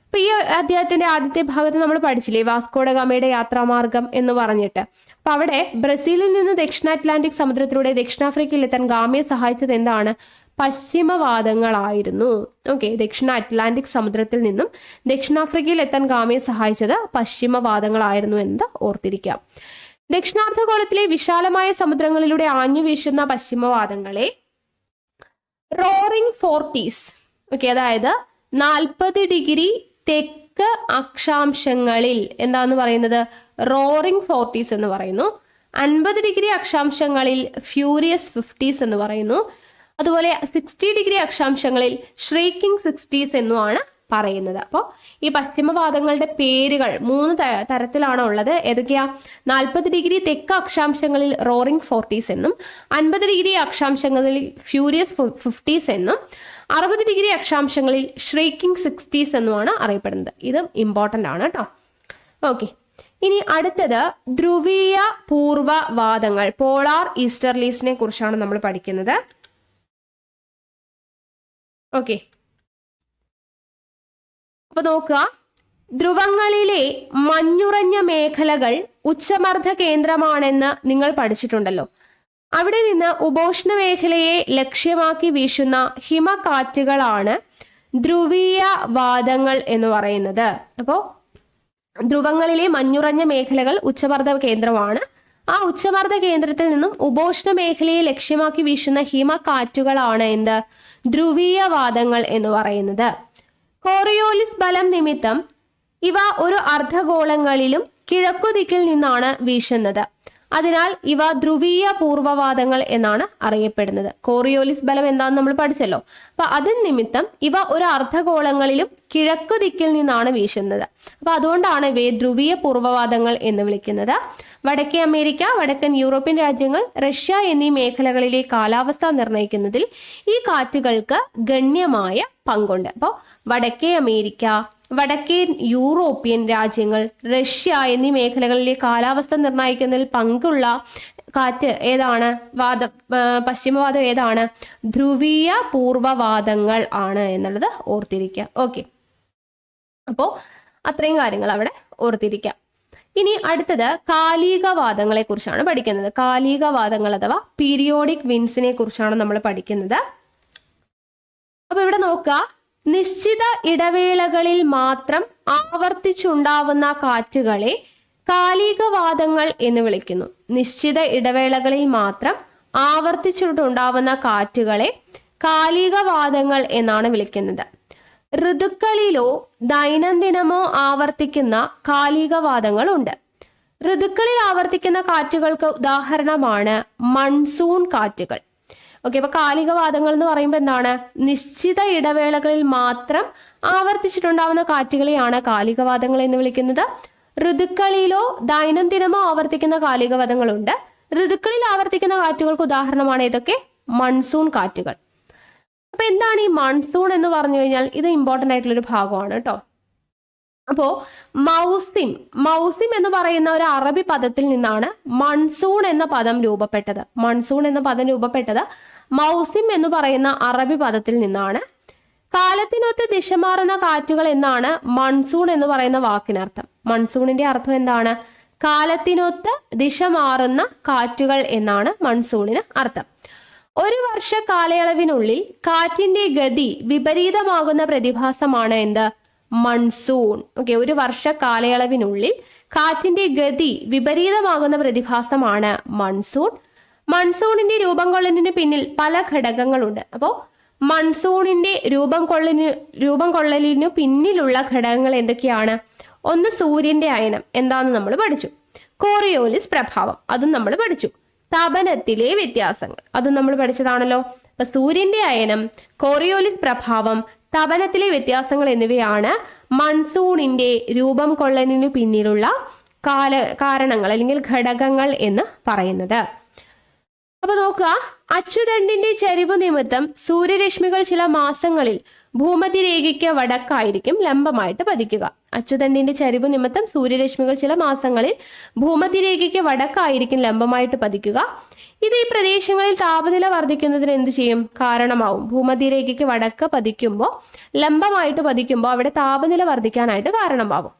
അപ്പൊ ഈ അധ്യായത്തിന്റെ ആദ്യത്തെ ഭാഗത്ത് നമ്മൾ പഠിച്ചില്ലേ വാസ്കോഡ ഗാമയുടെ യാത്രാമാർഗം എന്ന് പറഞ്ഞിട്ട്. അപ്പൊ അവിടെ ബ്രസീലിൽ നിന്ന് ദക്ഷിണ അറ്റ്ലാന്റിക് സമുദ്രത്തിലൂടെ ദക്ഷിണാഫ്രിക്കയിൽ എത്താൻ ഗാമയെ സഹായിച്ചത് എന്താണ്? പശ്ചിമവാദങ്ങളായിരുന്നു. ഓക്കെ, ദക്ഷിണ അറ്റ്ലാന്റിക് സമുദ്രത്തിൽ നിന്നും ദക്ഷിണാഫ്രിക്കയിൽ എത്താൻ ഗാമയെ സഹായിച്ചത് പശ്ചിമവാദങ്ങളായിരുന്നു എന്ന് ഓർത്തിരിക്കാം. ദക്ഷിണാർദ്ധഗോളത്തിലെ വിശാലമായ സമുദ്രങ്ങളിലൂടെ ആഞ്ഞു വീശുന്ന പശ്ചിമവാദങ്ങളെ റോറിംഗ് ഫോർട്ടീസ്, ഓക്കെ, അതായത് 40 ഡിഗ്രി തെക്ക് അക്ഷാംശങ്ങളിൽ എന്താന്ന് പറയുന്നത്? റോറിംഗ് ഫോർട്ടീസ് എന്ന് പറയുന്നു. 50 ഡിഗ്രി അക്ഷാംശങ്ങളിൽ ഫ്യൂരിയസ് 50s എന്ന് പറയുന്നു. അതുപോലെ 60 ഡിഗ്രി അക്ഷാംശങ്ങളിൽ ഷ്രീക്കിംഗ് 60s എന്നുമാണ് പറയുന്നത്. അപ്പോൾ ഈ പശ്ചിമവാദങ്ങളുടെ പേരുകൾ 3 തരത്തിലാണ് ഉള്ളത്. ഏതൊക്കെയാ? 40 ഡിഗ്രി തെക്ക് അക്ഷാംശങ്ങളിൽ റോറിംഗ് 40s എന്നും, 50 ഡിഗ്രി അക്ഷാംശങ്ങളിൽ ഫ്യൂരിയസ് 50s എന്നും, 60 ഡിഗ്രി അക്ഷാംശങ്ങളിൽ ഷ്രീക്കിംഗ് 60s എന്നുമാണ് അറിയപ്പെടുന്നത്. ഇത് ഇമ്പോർട്ടൻ്റ് ആണ് കേട്ടോ. ഓക്കെ, ഇനി അടുത്തത് ധ്രുവീയ പൂർവ്വവാദങ്ങൾ, പോളാർ ഈസ്റ്റർലീസിനെ കുറിച്ചാണ് നമ്മൾ പഠിക്കുന്നത്. ഓക്കെ, അപ്പൊ നോക്കുക, ധ്രുവങ്ങളിലെ മഞ്ഞുറഞ്ഞ മേഖലകൾ ഉച്ചമർദ്ദ കേന്ദ്രമാണെന്ന് നിങ്ങൾ പഠിച്ചിട്ടുണ്ടല്ലോ. അവിടെ നിന്ന് ഉപോഷ്ണ മേഖലയെ ലക്ഷ്യമാക്കി വീശുന്ന ഹിമകാറ്റുകളാണ് ധ്രുവീയ വാദങ്ങൾ എന്ന് പറയുന്നത്. അപ്പോൾ ധ്രുവങ്ങളിലെ മഞ്ഞുറഞ്ഞ മേഖലകൾ ഉച്ചമർദ്ദ കേന്ദ്രമാണ്. ആ ഉച്ചമർദ്ദ കേന്ദ്രത്തിൽ നിന്നും ഉപോഷ്ണ മേഖലയെ ലക്ഷ്യമാക്കി വീശുന്ന ഹിമകാറ്റുകളാണ് എന്ത്? ധ്രുവീയ വാദങ്ങൾ എന്ന് പറയുന്നത്. കോറിയോലിസ് ബലം നിമിത്തം ഇവ ഒരു അർദ്ധഗോളങ്ങളിലും കിഴക്കുദിക്കിൽ നിന്നാണ് വീശുന്നത്. അതിനാൽ ഇവ ധ്രുവീയ പൂർവ്വവാദങ്ങൾ എന്നാണ് അറിയപ്പെടുന്നത്. കോറിയോലിസ് ബലം എന്താണെന്ന് നമ്മൾ പഠിച്ചല്ലോ. അപ്പൊ അതിന് നിമിത്തം ഇവ ഒരു അർദ്ധഗോളങ്ങളിലും കിഴക്കു ദിക്കിൽ നിന്നാണ് വീശുന്നത്. അപ്പൊ അതുകൊണ്ടാണ് ഇവയെ ധ്രുവീയ പൂർവ്വവാദങ്ങൾ എന്ന് വിളിക്കുന്നത്. വടക്കേ അമേരിക്ക, വടക്കൻ യൂറോപ്യൻ രാജ്യങ്ങൾ, റഷ്യ എന്നീ മേഖലകളിലെ കാലാവസ്ഥ നിർണ്ണയിക്കുന്നതിൽ ഈ കാറ്റുകൾക്ക് ഗണ്യമായ പങ്കുണ്ട്. അപ്പോൾ വടക്കേ അമേരിക്ക, വടക്കേ യൂറോപ്യൻ രാജ്യങ്ങൾ, റഷ്യ എന്നീ മേഖലകളിലെ കാലാവസ്ഥ നിർണ്ണയിക്കുന്നതിൽ പങ്കുള്ള കാറ്റ് ഏതാണ്? പശ്ചിമവാദം ഏതാണ്? ധ്രുവീയ പൂർവ്വവാദങ്ങൾ ആണ് എന്നുള്ളത് ഓർത്തിരിക്കുക. ഓക്കെ, അപ്പോൾ അത്രയും കാര്യങ്ങൾ അവിടെ ഓർത്തിരിക്കുക. ഇനി അടുത്തത് കാലികവാദങ്ങളെ കുറിച്ചാണ് പഠിക്കുന്നത്. കാലികവാദങ്ങൾ അഥവാ പീരിയോഡിക് വിൻസിനെ കുറിച്ചാണ് നമ്മൾ പഠിക്കുന്നത്. അപ്പൊ ഇവിടെ നോക്കുക, നിശ്ചിത ഇടവേളകളിൽ മാത്രം ആവർത്തിച്ചുണ്ടാവുന്ന കാറ്റുകളെ കാലികവാദങ്ങൾ എന്ന് വിളിക്കുന്നു. നിശ്ചിത ഇടവേളകളിൽ മാത്രം ആവർത്തിച്ചിട്ടുണ്ടാവുന്ന കാറ്റുകളെ കാലികവാദങ്ങൾ എന്നാണ് വിളിക്കുന്നത്. ഋതുക്കളിലോ ദൈനംദിനമോ ആവർത്തിക്കുന്ന കാലികവാദങ്ങൾ ഉണ്ട്. ഋതുക്കളിൽ ആവർത്തിക്കുന്ന കാറ്റുകൾക്ക് ഉദാഹരണമാണ് മൺസൂൺ കാറ്റുകൾ. ഓക്കെ, അപ്പൊ കാലികവാദങ്ങൾ എന്ന് പറയുമ്പോൾ എന്താണ്? നിശ്ചിത ഇടവേളകളിൽ മാത്രം ആവർത്തിച്ചിട്ടുണ്ടാവുന്ന കാറ്റുകളെയാണ് കാലികവാദങ്ങൾ എന്ന് വിളിക്കുന്നത്. ഋതുക്കളിലോ ദൈനംദിനമോ ആവർത്തിക്കുന്ന കാലികവാദങ്ങളുണ്ട്. ഋതുക്കളിൽ ആവർത്തിക്കുന്ന കാറ്റുകൾക്ക് ഉദാഹരണമാണ് ഇതൊക്കെ മൺസൂൺ കാറ്റുകൾ. അപ്പൊ എന്താണ് ഈ മൺസൂൺ എന്ന് പറഞ്ഞു കഴിഞ്ഞാൽ ഇത് ഇമ്പോർട്ടൻ്റ് ആയിട്ടുള്ളൊരു ഭാഗമാണ് കേട്ടോ. അപ്പോ മൗസിം എന്ന് പറയുന്ന ഒരു അറബി പദത്തിൽ നിന്നാണ് മൺസൂൺ എന്ന പദം രൂപപ്പെട്ടത്. മൺസൂൺ എന്ന പദം രൂപപ്പെട്ടത് മൗസിം എന്ന് പറയുന്ന അറബി പദത്തിൽ നിന്നാണ്. കാലത്തിനൊത്ത് ദിശ മാറുന്ന കാറ്റുകൾ എന്നാണ് മൺസൂൺ എന്ന് പറയുന്ന വാക്കിനർത്ഥം. മൺസൂണിന്റെ അർത്ഥം എന്താണ്? കാലത്തിനൊത്ത് ദിശ മാറുന്ന കാറ്റുകൾ എന്നാണ് മൺസൂണിന് അർത്ഥം. ഒരു വർഷ കാലയളവിനുള്ളിൽ കാറ്റിന്റെ ഗതി വിപരീതമാകുന്ന പ്രതിഭാസമാണ് എന്ത്? മൺസൂൺ. ഓക്കെ, ഒരു വർഷ കാലയളവിനുള്ളിൽ കാറ്റിന്റെ ഗതി വിപരീതമാകുന്ന പ്രതിഭാസമാണ് മൺസൂൺ. മൺസൂണിന്റെ രൂപം കൊള്ളലിന് പിന്നിൽ പല ഘടകങ്ങളുണ്ട്. അപ്പോൾ മൺസൂണിന്റെ രൂപം കൊള്ളലിനു പിന്നിലുള്ള ഘടകങ്ങൾ എന്തൊക്കെയാണ്? ഒന്ന്, സൂര്യന്റെ അയനം എന്താണെന്ന് നമ്മൾ പഠിച്ചു. കോറിയോലിസ് പ്രഭാവം അതും നമ്മൾ പഠിച്ചു. താപനത്തിലെ വ്യത്യാസങ്ങൾ അതും നമ്മൾ പഠിച്ചതാണല്ലോ. അപ്പൊ സൂര്യന്റെ അയനം, കോറിയോലിസ് പ്രഭാവം, താപനത്തിലെ വ്യത്യാസങ്ങൾ എന്നിവയാണ് മൺസൂണിന്റെ രൂപം കൊള്ളലിനു പിന്നിലുള്ള കാരണങ്ങൾ അല്ലെങ്കിൽ ഘടകങ്ങൾ എന്ന് പറയുന്നത്. അപ്പൊ നോക്കുക, അച്ചുതണ്ടിന്റെ ചരിവ് നിമിത്തം സൂര്യരശ്മികൾ ചില മാസങ്ങളിൽ ഭൂമധ്യരേഖയ്ക്ക് വടക്കായിരിക്കും ലംബമായിട്ട് പതിക്കുക. അച്ചുതണ്ടിന്റെ ചരിവ് നിമിത്തം സൂര്യരശ്മികൾ ചില മാസങ്ങളിൽ ഭൂമധ്യരേഖയ്ക്ക് വടക്കായിരിക്കും ലംബമായിട്ട് പതിക്കുക. ഇത് ഈ പ്രദേശങ്ങളിൽ താപനില വർദ്ധിക്കുന്നതിന് എന്ത് ചെയ്യും? കാരണമാവും. ഭൂമധ്യരേഖയ്ക്ക് വടക്ക് പതിക്കുമ്പോൾ, ലംബമായിട്ട് പതിക്കുമ്പോൾ അവിടെ താപനില വർദ്ധിക്കാനായിട്ട് കാരണമാവും.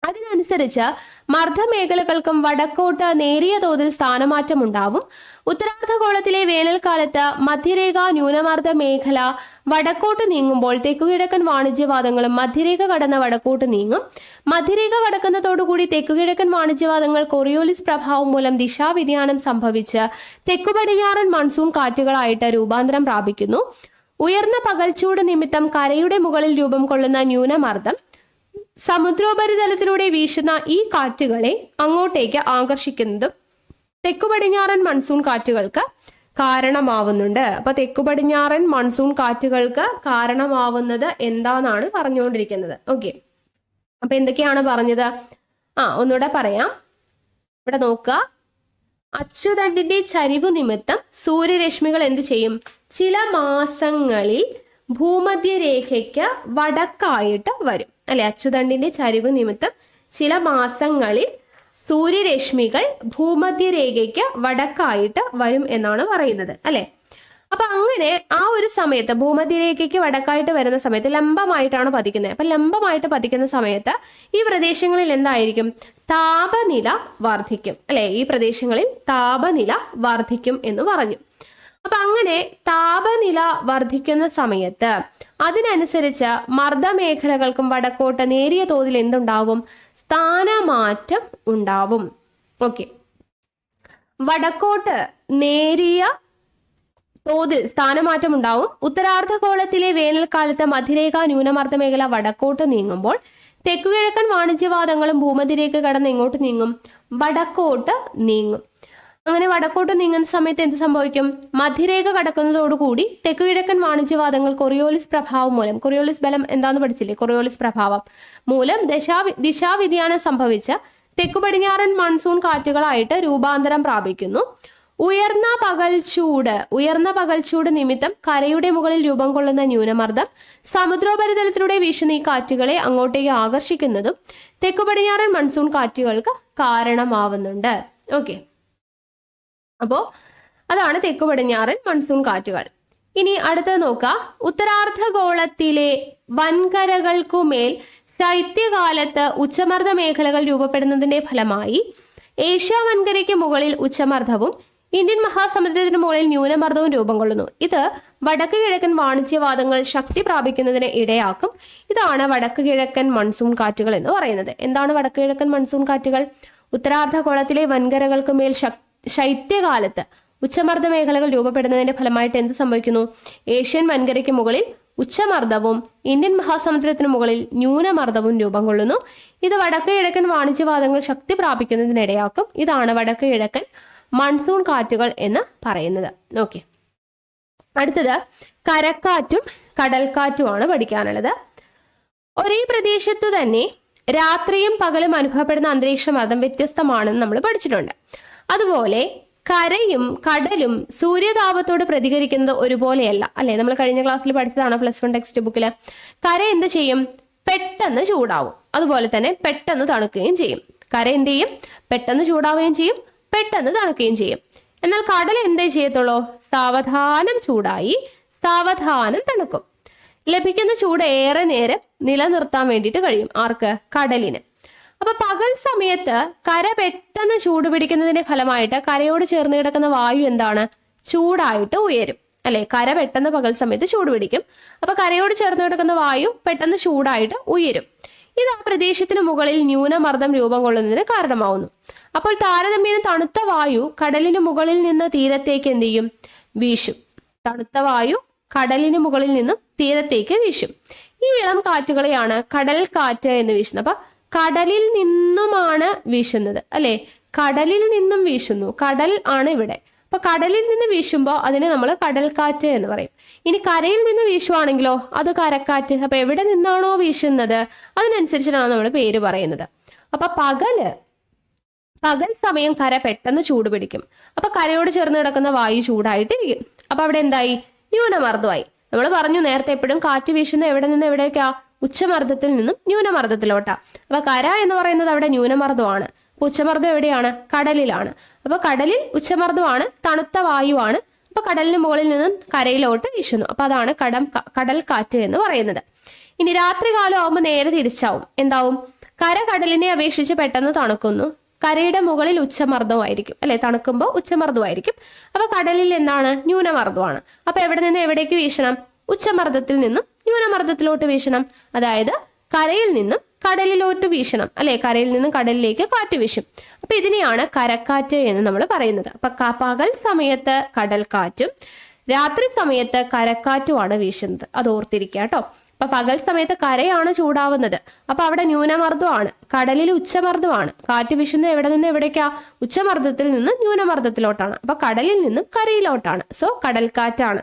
അതിനനുസരിച്ച് മർദ്ദമേഖലകൾക്കും വടക്കോട്ട് നേരിയ തോതിൽ സ്ഥാനമാറ്റം ഉണ്ടാവും. ഉത്തരാർദ്ധഗോളത്തിലെ വേനൽക്കാലത്ത് മധ്യരേഖ ന്യൂനമർദ്ദ മേഖല വടക്കോട്ട് നീങ്ങുമ്പോൾ തെക്കുകിഴക്കൻ വാണിജ്യവാദങ്ങളും മധ്യരേഖ കടന്ന് വടക്കോട്ട് നീങ്ങും. മധ്യരേഖ കടക്കുന്നതോടുകൂടി തെക്കുകിഴക്കൻ വാണിജ്യവാദങ്ങൾ കോറിയോലിസ് പ്രഭാവം മൂലം ദിശാവ്യതിയാനം സംഭവിച്ച് തെക്കുപടിഞ്ഞാറൻ മൺസൂൺ കാറ്റുകളായിട്ട് രൂപാന്തരം പ്രാപിക്കുന്നു. ഉയർന്ന പകൽച്ചൂട് നിമിത്തം കരയുടെ മുകളിൽ രൂപം കൊള്ളുന്ന ന്യൂനമർദ്ദം സമുദ്രോപരിതലത്തിലൂടെ വീശുന്ന ഈ കാറ്റുകളെ അങ്ങോട്ടേക്ക് ആകർഷിക്കുന്നതും തെക്കു പടിഞ്ഞാറൻ മൺസൂൺ കാറ്റുകൾക്ക് കാരണമാവുന്നുണ്ട്. അപ്പൊ തെക്കു പടിഞ്ഞാറൻ മൺസൂൺ കാറ്റുകൾക്ക് കാരണമാവുന്നത് എന്താന്നാണ് പറഞ്ഞുകൊണ്ടിരിക്കുന്നത്. ഓക്കെ, അപ്പൊ എന്തൊക്കെയാണ് പറഞ്ഞത്? ഒന്നുകൂടെ പറയാം. ഇവിടെ നോക്കുക, അച്ചുതണ്ടിന്റെ ചരിവ് നിമിത്തം സൂര്യരശ്മികൾ എന്ത് ചെയ്യും? ചില മാസങ്ങളിൽ ഭൂമധ്യരേഖയ്ക്ക് വടക്കായിട്ട് വരും, അല്ലെ? അച്ചുതണ്ടിന്റെ ചരിവ് നിമിത്തം ചില മാസങ്ങളിൽ സൂര്യരശ്മികൾ ഭൂമധ്യരേഖയ്ക്ക് വടക്കായിട്ട് വരും എന്നാണ് പറയുന്നത്, അല്ലെ? അപ്പൊ അങ്ങനെ ആ ഒരു സമയത്ത് ഭൂമധ്യരേഖയ്ക്ക് വടക്കായിട്ട് വരുന്ന സമയത്ത് ലംബമായിട്ടാണ് പതിക്കുന്നത്. അപ്പൊ ലംബമായിട്ട് പതിക്കുന്ന സമയത്ത് ഈ പ്രദേശങ്ങളിൽ എന്തായിരിക്കും? താപനില വർദ്ധിക്കും, അല്ലെ? ഈ പ്രദേശങ്ങളിൽ താപനില വർദ്ധിക്കും എന്ന് പറഞ്ഞു. അപ്പൊ അങ്ങനെ താപനില വർദ്ധിക്കുന്ന സമയത്ത് അതിനനുസരിച്ച് മർദ്ദമേഖലകൾക്കും വടക്കോട്ട് നേരിയ തോതിൽ എന്തുണ്ടാവും? സ്ഥാനമാറ്റം ഉണ്ടാവും. ഓക്കെ, വടക്കോട്ട് നേരിയ തോതിൽ സ്ഥാനമാറ്റം ഉണ്ടാവും. ഉത്തരാർദ്ധഗോളത്തിലെ വേനൽക്കാലത്ത് മധ്യരേഖ ന്യൂനമർദ്ദ മേഖല വടക്കോട്ട് നീങ്ങുമ്പോൾ തെക്കുകിഴക്കൻ വാണിജ്യവാദങ്ങളും ഭൂമധ്യരേഖ കടന്ന് എങ്ങോട്ട് നീങ്ങും? വടക്കോട്ട് നീങ്ങും. അങ്ങനെ വടക്കോട്ട് നീങ്ങുന്ന സമയത്ത് എന്ത് സംഭവിക്കും? മധ്യരേഖ കടക്കുന്നതോടുകൂടി തെക്കുകിഴക്കൻ വാണിജ്യവാദങ്ങൾ കൊറിയോളിസ് പ്രഭാവം മൂലം, കൊറിയോളിസ് ബലം എന്താന്ന് പഠിച്ചില്ലേ? കൊറിയോളിസ് പ്രഭാവം മൂലം ദിശാവ്യതിയാനം സംഭവിച്ച തെക്കു പടിഞ്ഞാറൻ മൺസൂൺ കാറ്റുകളായിട്ട് രൂപാന്തരം പ്രാപിക്കുന്നു. ഉയർന്ന പകൽച്ചൂട് നിമിത്തം കരയുടെ മുകളിൽ രൂപം കൊള്ളുന്ന ന്യൂനമർദ്ദം സമുദ്രോപരിതലത്തിലൂടെ വീശുന്ന ഈ കാറ്റുകളെ അങ്ങോട്ടേക്ക് ആകർഷിക്കുന്നതും തെക്കു പടിഞ്ഞാറൻ മൺസൂൺ കാറ്റുകൾക്ക് കാരണമാവുന്നുണ്ട്. ഓക്കെ, അപ്പോ അതാണ് തെക്കു പടിഞ്ഞാറൻ മൺസൂൺ കാറ്റുകൾ. ഇനി അടുത്തത് നോക്കുക, ഉത്തരാർദ്ധഗോളത്തിലെ വൻകരകൾക്കുമേൽ ശൈത്യകാലത്ത് ഉച്ചമർദ്ദ മേഖലകൾ രൂപപ്പെടുന്നതിന്റെ ഫലമായി ഏഷ്യ വൻകരയ്ക്ക് മുകളിൽ ഉച്ചമർദ്ദവും ഇന്ത്യൻ മഹാസമുദ്രത്തിന് മുകളിൽ ന്യൂനമർദ്ദവും രൂപം കൊള്ളുന്നു. ഇത് വടക്ക് കിഴക്കൻ വാണിജ്യവാദങ്ങൾ ശക്തി പ്രാപിക്കുന്നതിന് ഇടയാക്കും. ഇതാണ് വടക്ക് കിഴക്കൻ മൺസൂൺ കാറ്റുകൾ എന്ന് പറയുന്നത്. എന്താണ് വടക്ക് കിഴക്കൻ മൺസൂൺ കാറ്റുകൾ? ഉത്തരാർദ്ധഗോളത്തിലെ വൻകരകൾക്ക് മേൽ ശൈത്യകാലത്ത് ഉച്ചമർദ്ദ മേഖലകൾ രൂപപ്പെടുന്നതിന്റെ ഫലമായിട്ട് എന്ത് സംഭവിക്കുന്നു? ഏഷ്യൻ വൻകരയ്ക്ക് മുകളിൽ ഉച്ചമർദ്ദവും ഇന്ത്യൻ മഹാസമുദ്രത്തിന് മുകളിൽ ന്യൂനമർദ്ദവും രൂപം കൊള്ളുന്നു. ഇത് വടക്ക് കിഴക്കൻ വാണിജ്യവാദങ്ങൾ ശക്തി പ്രാപിക്കുന്നതിനിടയാക്കും. ഇതാണ് വടക്ക് കിഴക്കൻ മൺസൂൺ കാറ്റുകൾ എന്ന് പറയുന്നത്. ഓക്കെ, അടുത്തത് കരക്കാറ്റും കടൽക്കാറ്റുമാണ് പഠിക്കാനുള്ളത്. ഒരേ പ്രദേശത്തു തന്നെ രാത്രിയും പകലും അനുഭവപ്പെടുന്ന അന്തരീക്ഷ മർദ്ദം വ്യത്യസ്തമാണെന്ന് നമ്മൾ പഠിച്ചിട്ടുണ്ട്. അതുപോലെ കരയും കടലും സൂര്യതാപത്തോട് പ്രതികരിക്കുന്നത് ഒരുപോലെയല്ല, അല്ലെ? നമ്മൾ കഴിഞ്ഞ ക്ലാസ്സിൽ പഠിച്ചതാണ് +1 ടെക്സ്റ്റ് ബുക്കിൽ. കര എന്ത് ചെയ്യും? പെട്ടെന്ന് ചൂടാവും, അതുപോലെ തന്നെ പെട്ടെന്ന് തണുക്കുകയും ചെയ്യും. കര എന്ത് ചെയ്യും? പെട്ടെന്ന് ചൂടാവുകയും ചെയ്യും, പെട്ടെന്ന് തണുക്കുകയും ചെയ്യും. എന്നാൽ കടൽ എന്തേ ചെയ്യത്തുള്ളൂ? സാവധാനം ചൂടായി സാവധാനം തണുക്കും. ലഭിക്കുന്ന ചൂട് ഏറെ നേരം നിലനിർത്താൻ വേണ്ടിയിട്ട് കഴിയും. ആർക്ക്? കടലിന്. അപ്പൊ പകൽ സമയത്ത് കര പെട്ടെന്ന് ചൂട് പിടിക്കുന്നതിന്റെ ഫലമായിട്ട് കരയോട് ചേർന്ന് കിടക്കുന്ന വായു എന്താണ്? ചൂടായിട്ട് ഉയരും, അല്ലെ? കര പെട്ടെന്ന് പകൽ സമയത്ത് ചൂട് പിടിക്കും. അപ്പൊ കരയോട് ചേർന്ന് കിടക്കുന്ന വായു പെട്ടെന്ന് ചൂടായിട്ട് ഉയരും. ഇത് ആ പ്രദേശത്തിന് മുകളിൽ ന്യൂനമർദ്ദം രൂപം കൊള്ളുന്നതിന് കാരണമാവുന്നു. അപ്പോൾ താരതമ്യേന തണുത്ത വായു കടലിന് മുകളിൽ നിന്ന് തീരത്തേക്ക് എന്ത് ചെയ്യും? വീശും. തണുത്ത വായു കടലിന് മുകളിൽ നിന്നും തീരത്തേക്ക് വീശും. ഈ ഇളം കാറ്റുകളെയാണ് കടൽ കാറ്റ് എന്ന് വീശുന്നത്. അപ്പൊ കടലിൽ നിന്നുമാണ് വീശുന്നത്, അല്ലെ? കടലിൽ നിന്നും വീശുന്നു. കടൽ ആണ് ഇവിടെ. അപ്പൊ കടലിൽ നിന്ന് വീശുമ്പോൾ അതിനെ നമ്മൾ കടൽക്കാറ്റ് എന്ന് പറയും. ഇനി കരയിൽ നിന്ന് വീശുവാണെങ്കിലോ അത് കരക്കാറ്റ്. അപ്പൊ എവിടെ നിന്നാണോ വീശുന്നത് അതിനനുസരിച്ചിട്ടാണ് നമ്മൾ പേര് പറയുന്നത്. അപ്പൊ പകൽ സമയം കര പെട്ടെന്ന് ചൂട് പിടിക്കും. അപ്പൊ കരയോട് ചേർന്ന് കിടക്കുന്ന വായു ചൂടായിട്ടിരിക്കും. അപ്പൊ അവിടെ എന്തായി? ന്യൂനമർദ്ദമായി. നമ്മൾ പറഞ്ഞു നേരത്തെ എപ്പോഴും കാറ്റ് വീശുന്ന എവിടെ നിന്ന് എവിടേക്കാ? ഉച്ചമർദ്ദത്തിൽ നിന്നും ന്യൂനമർദ്ദത്തിലോട്ടാ. അപ്പൊ കര എന്ന് പറയുന്നത് അവിടെ ന്യൂനമർദ്ദമാണ്. ഉച്ചമർദ്ദം എവിടെയാണ്? കടലിലാണ്. അപ്പൊ കടലിൽ ഉച്ചമർദ്ദമാണ്, തണുത്ത വായുവാണ്. അപ്പൊ കടലിന് മുകളിൽ നിന്നും കരയിലോട്ട് വീശുന്നു. അപ്പൊ അതാണ് കടൽ കാറ്റ് എന്ന് പറയുന്നത്. ഇനി രാത്രികാലം ആവുമ്പോൾ നേരെ തിരിച്ചാവും. എന്താവും? കര കടലിനെ അപേക്ഷിച്ച് പെട്ടെന്ന് തണുക്കുന്നു. കരയുടെ മുകളിൽ ഉച്ചമർദ്ദമായിരിക്കും, അല്ലെ? തണുക്കുമ്പോൾ ഉച്ചമർദ്ദമായിരിക്കും. അപ്പൊ കടലിൽ എന്താണ്? ന്യൂനമർദ്ദമാണ്. അപ്പൊ എവിടെ നിന്ന് എവിടേക്ക് വീശണം? ഉച്ചമർദ്ദത്തിൽ നിന്നും ന്യൂനമർദ്ദത്തിലോട്ട് വീശണം. അതായത് കരയിൽ നിന്നും കടലിലോട്ട് വീശണം, അല്ലെ? കരയിൽ നിന്നും കടലിലേക്ക് കാറ്റ് വീശും. അപ്പൊ ഇതിനെയാണ് കരക്കാറ്റ് എന്ന് നമ്മൾ പറയുന്നത്. അപ്പൊ പകൽ സമയത്ത് കടൽക്കാറ്റും രാത്രി സമയത്ത് കരക്കാറ്റുമാണ് വീശുന്നത്. അത് ഓർത്തിരിക്കുക കേട്ടോ. അപ്പൊ പകൽ സമയത്ത് കരയാണ് ചൂടാവുന്നത്, അപ്പൊ അവിടെ ന്യൂനമർദ്ദമാണ്, കടലിൽ ഉച്ചമർദ്ദമാണ്. കാറ്റ് വീശുന്നത് എവിടെ നിന്ന് എവിടേക്കാ? ഉച്ചമർദ്ദത്തിൽ നിന്ന് ന്യൂനമർദ്ദത്തിലോട്ടാണ്. അപ്പൊ കടലിൽ നിന്നും കരയിലോട്ടാണ്. സോ കടൽക്കാറ്റാണ്.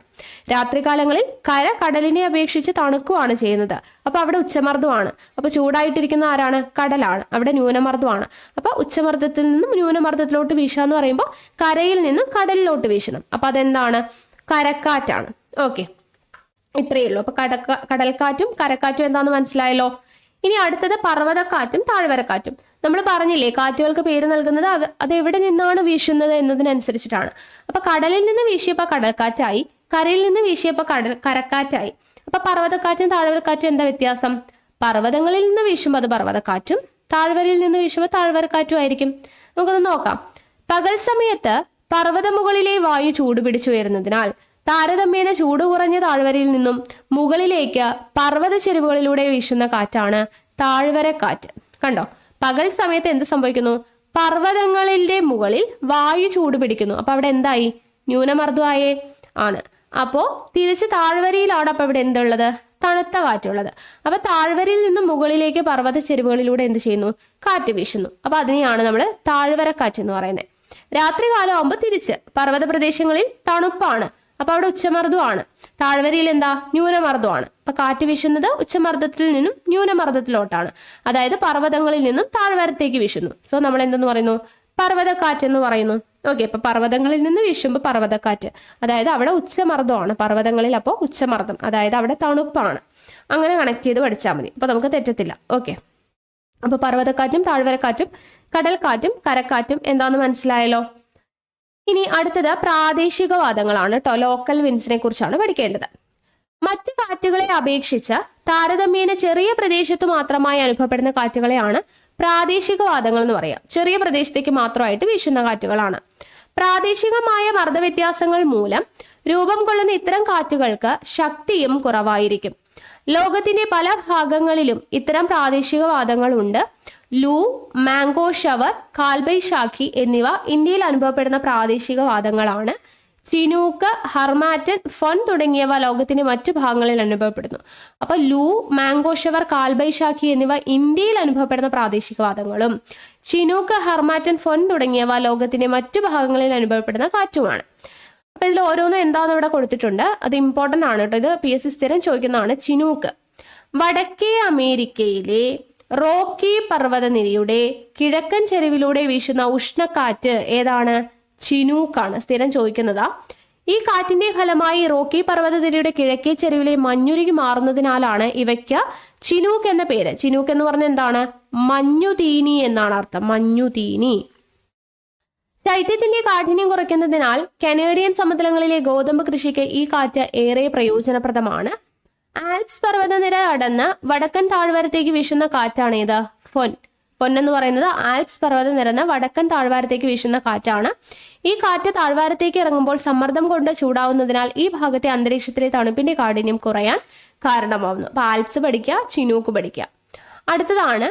രാത്രികാലങ്ങളിൽ കര കടലിനെ അപേക്ഷിച്ച് തണുക്കുകയാണ് ചെയ്യുന്നത്. അപ്പൊ അവിടെ ഉച്ചമർദ്ദമാണ്. അപ്പൊ ചൂടായിട്ടിരിക്കുന്ന ആരാണ്? കടലാണ്. അവിടെ ന്യൂനമർദ്ദമാണ്. അപ്പൊ ഉച്ചമർദ്ദത്തിൽ നിന്നും ന്യൂനമർദ്ദത്തിലോട്ട് വീശുക എന്ന് പറയുമ്പോൾ കരയിൽ നിന്നും കടലിലോട്ട് വീശണം. അപ്പൊ അതെന്താണ്? കരക്കാറ്റാണ്. ഓക്കെ, ഇത്രയേ ഉള്ളൂ. അപ്പൊ കടൽക്കാറ്റും കരക്കാറ്റും എന്താണെന്ന് മനസ്സിലായല്ലോ. ഇനി അടുത്തത് പർവ്വതക്കാറ്റും താഴ്വരക്കാറ്റും. നമ്മൾ പറഞ്ഞില്ലേ കാറ്റുകൾക്ക് പേര് നൽകുന്നത് അത് എവിടെ നിന്നാണ് വീശുന്നത് എന്നതിനനുസരിച്ചിട്ടാണ്. അപ്പൊ കടലിൽ നിന്ന് വീശിയപ്പോൾ കടൽക്കാറ്റായി, കരയിൽ നിന്ന് വീശിയപ്പോൾ കരക്കാറ്റായി. അപ്പൊ പർവ്വതക്കാറ്റും താഴ്വരക്കാറ്റും എന്താ വ്യത്യാസം? പർവ്വതങ്ങളിൽ നിന്ന് വീശുമ്പോൾ അത് പർവ്വതക്കാറ്റും, താഴ്വരയിൽ നിന്ന് വീശുമ്പോൾ താഴ്വരക്കാറ്റും ആയിരിക്കും. നമുക്കൊന്ന് നോക്കാം. പകൽ സമയത്ത് പർവ്വതമുകളിലെ വായു ചൂടുപിടിച്ചു വരുന്നതിനാൽ താരതമ്യേന ചൂട് കുറഞ്ഞ താഴ്വരയിൽ നിന്നും മുകളിലേക്ക് പർവ്വത ചെരുവുകളിലൂടെ വീശുന്ന കാറ്റാണ് താഴ്വരക്കാറ്റ്. കണ്ടോ, പകൽ സമയത്ത് എന്ത് സംഭവിക്കുന്നു? പർവ്വതങ്ങളിലെ മുകളിൽ വായു ചൂട് പിടിക്കുന്നു. അപ്പൊ അവിടെ എന്തായി? ന്യൂനമർദ്ദമായേ ആണ്. അപ്പോ തിരിച്ച് താഴ്വരയിലാണ് അപ്പൊ ഇവിടെ എന്തുള്ളത്? തണുത്ത കാറ്റുള്ളത്. അപ്പൊ താഴ്വരയിൽ നിന്നും മുകളിലേക്ക് പർവ്വത ചെരുവുകളിലൂടെ എന്ത് ചെയ്യുന്നു? കാറ്റ് വീശുന്നു. അപ്പൊ അതിനെയാണ് നമ്മൾ താഴ്വരക്കാറ്റ് എന്ന് പറയുന്നത്. രാത്രികാലം ആകുമ്പോൾ തിരിച്ച് പർവ്വത പ്രദേശങ്ങളിൽ തണുപ്പാണ്, അപ്പൊ അവിടെ ഉച്ചമർദ്ദമാണ്. താഴ്വരയിൽ എന്താ? ന്യൂനമർദ്ദമാണ്. അപ്പൊ കാറ്റ് വീശുന്നത് ഉച്ചമർദ്ദത്തിൽ നിന്നും ന്യൂനമർദ്ദത്തിലോട്ടാണ്. അതായത് പർവ്വതങ്ങളിൽ നിന്നും താഴ്വരത്തേക്ക് വീശുന്നു. സോ നമ്മൾ എന്തെന്ന് പറയുന്നു? പർവ്വതക്കാറ്റ് എന്ന് പറയുന്നു. ഓക്കെ, അപ്പൊ പർവ്വതങ്ങളിൽ നിന്ന് വീശുമ്പോൾ പർവ്വതക്കാറ്റ്, അതായത് അവിടെ ഉച്ചമർദ്ദമാണ്. പർവ്വതങ്ങളിൽ അപ്പോൾ ഉച്ചമർദ്ദം, അതായത് അവിടെ തണുപ്പാണ്. അങ്ങനെ കണക്ട് ചെയ്ത് പഠിച്ചാൽ മതി. അപ്പൊ നമുക്ക് തെറ്റത്തില്ല. ഓക്കെ, അപ്പൊ പർവ്വതക്കാറ്റും താഴ്വരക്കാറ്റും കടൽക്കാറ്റും കരക്കാറ്റും എന്താന്ന് മനസ്സിലായല്ലോ. ഇനി അടുത്തത് പ്രാദേശികവാദങ്ങളാണ് കേട്ടോ. ലോക്കൽ വിൻസിനെ കുറിച്ചാണ് പഠിക്കേണ്ടത്. മറ്റു കാറ്റുകളെ അപേക്ഷിച്ച് താരതമ്യേന ചെറിയ പ്രദേശത്ത് മാത്രമായി അനുഭവപ്പെടുന്ന കാറ്റുകളെയാണ് പ്രാദേശികവാദങ്ങൾ എന്ന് പറയാം. ചെറിയ പ്രദേശത്തേക്ക് മാത്രമായിട്ട് വീശുന്ന കാറ്റുകളാണ്. പ്രാദേശികമായ മർദ്ദവ്യത്യാസങ്ങൾ മൂലം രൂപം കൊള്ളുന്ന ഇത്തരം കാറ്റുകൾക്ക് ശക്തിയും കുറവായിരിക്കും. ലോകത്തിന്റെ പല ഭാഗങ്ങളിലും ഇത്തരം പ്രാദേശികവാദങ്ങൾ ഉണ്ട്. ലൂ, മാംഗോ ഷവർ, കാൽബൈശാഖി എന്നിവ ഇന്ത്യയിൽ അനുഭവപ്പെടുന്ന പ്രാദേശികവാദങ്ങളാണ്. ചിനൂക്ക്, ഹർമാറ്റൻ, ഫൊൻ തുടങ്ങിയവ ലോകത്തിന്റെ മറ്റു ഭാഗങ്ങളിൽ അനുഭവപ്പെടുന്നു. അപ്പൊ ലൂ, മാംഗോ ഷവർ, കാൽബൈശാഖി എന്നിവ ഇന്ത്യയിൽ അനുഭവപ്പെടുന്ന പ്രാദേശികവാദങ്ങളും ചിനൂക്ക്, ഹർമാറ്റൻ, ഫൊൻ തുടങ്ങിയവ ലോകത്തിന്റെ മറ്റു ഭാഗങ്ങളിൽ അനുഭവപ്പെടുന്ന കാറ്റുമാണ്. അപ്പൊ ഇതിൽ ഓരോന്നും എന്താണെന്ന് ഇവിടെ കൊടുത്തിട്ടുണ്ട്. അത് ഇമ്പോർട്ടന്റ് ആണ് കേട്ടോ. ഇത് PSC സ്ഥിരം ചോദിക്കുന്നതാണ്. ചിനൂക്ക് വടക്കേ അമേരിക്കയിലെ റോക്കി പർവ്വതനിരയുടെ കിഴക്കൻ ചെരുവിലൂടെ വീശുന്ന ഉഷ്ണക്കാറ്റ് ഏതാണ്? ചിനൂക്കാണ്. സ്ഥിരം ചോദിക്കുന്നതാ. ഈ കാറ്റിന്റെ ഫലമായി റോക്കി പർവ്വതനിരയുടെ കിഴക്കേ ചെരുവിലെ മഞ്ഞുരുകി മാറുന്നതിനാലാണ് ഇവയ്ക്ക് ചിനൂക്ക് എന്ന പേര്. ചിനൂക്ക് എന്ന് പറഞ്ഞ എന്താണ്? മഞ്ഞുതീനി എന്നാണ് അർത്ഥം. മഞ്ഞുതീനി. ശൈത്യത്തിന്റെ കാഠിന്യം കുറയ്ക്കുന്നതിനാൽ കനേഡിയൻ സമതലങ്ങളിലെ ഗോതമ്പ് കൃഷിക്ക് ഈ കാറ്റ് ഏറെ പ്രയോജനപ്രദമാണ്. ആൽപ്സ് പർവ്വതനിര കടന്ന് വടക്കൻ താഴ്വാരത്തേക്ക് വീശുന്ന കാറ്റാണേത്? ഫൊൻ. ഫൊൻ എന്ന് പറയുന്നത് ആൽപ്സ് പർവ്വതനിരന്ന് വടക്കൻ താഴ്വാരത്തേക്ക് വീശുന്ന കാറ്റാണ്. ഈ കാറ്റ് താഴ്വാരത്തേക്ക് ഇറങ്ങുമ്പോൾ സമ്മർദ്ദം കൊണ്ട് ചൂടാവുന്നതിനാൽ ഈ ഭാഗത്തെ അന്തരീക്ഷത്തിലെ തണുപ്പിന്റെ കാഠിന്യം കുറയാൻ കാരണമാവുന്നു. അപ്പൊ ആൽപ്സ് പഠിക്കുക, ചിനൂക്ക് പഠിക്കുക. അടുത്തതാണ്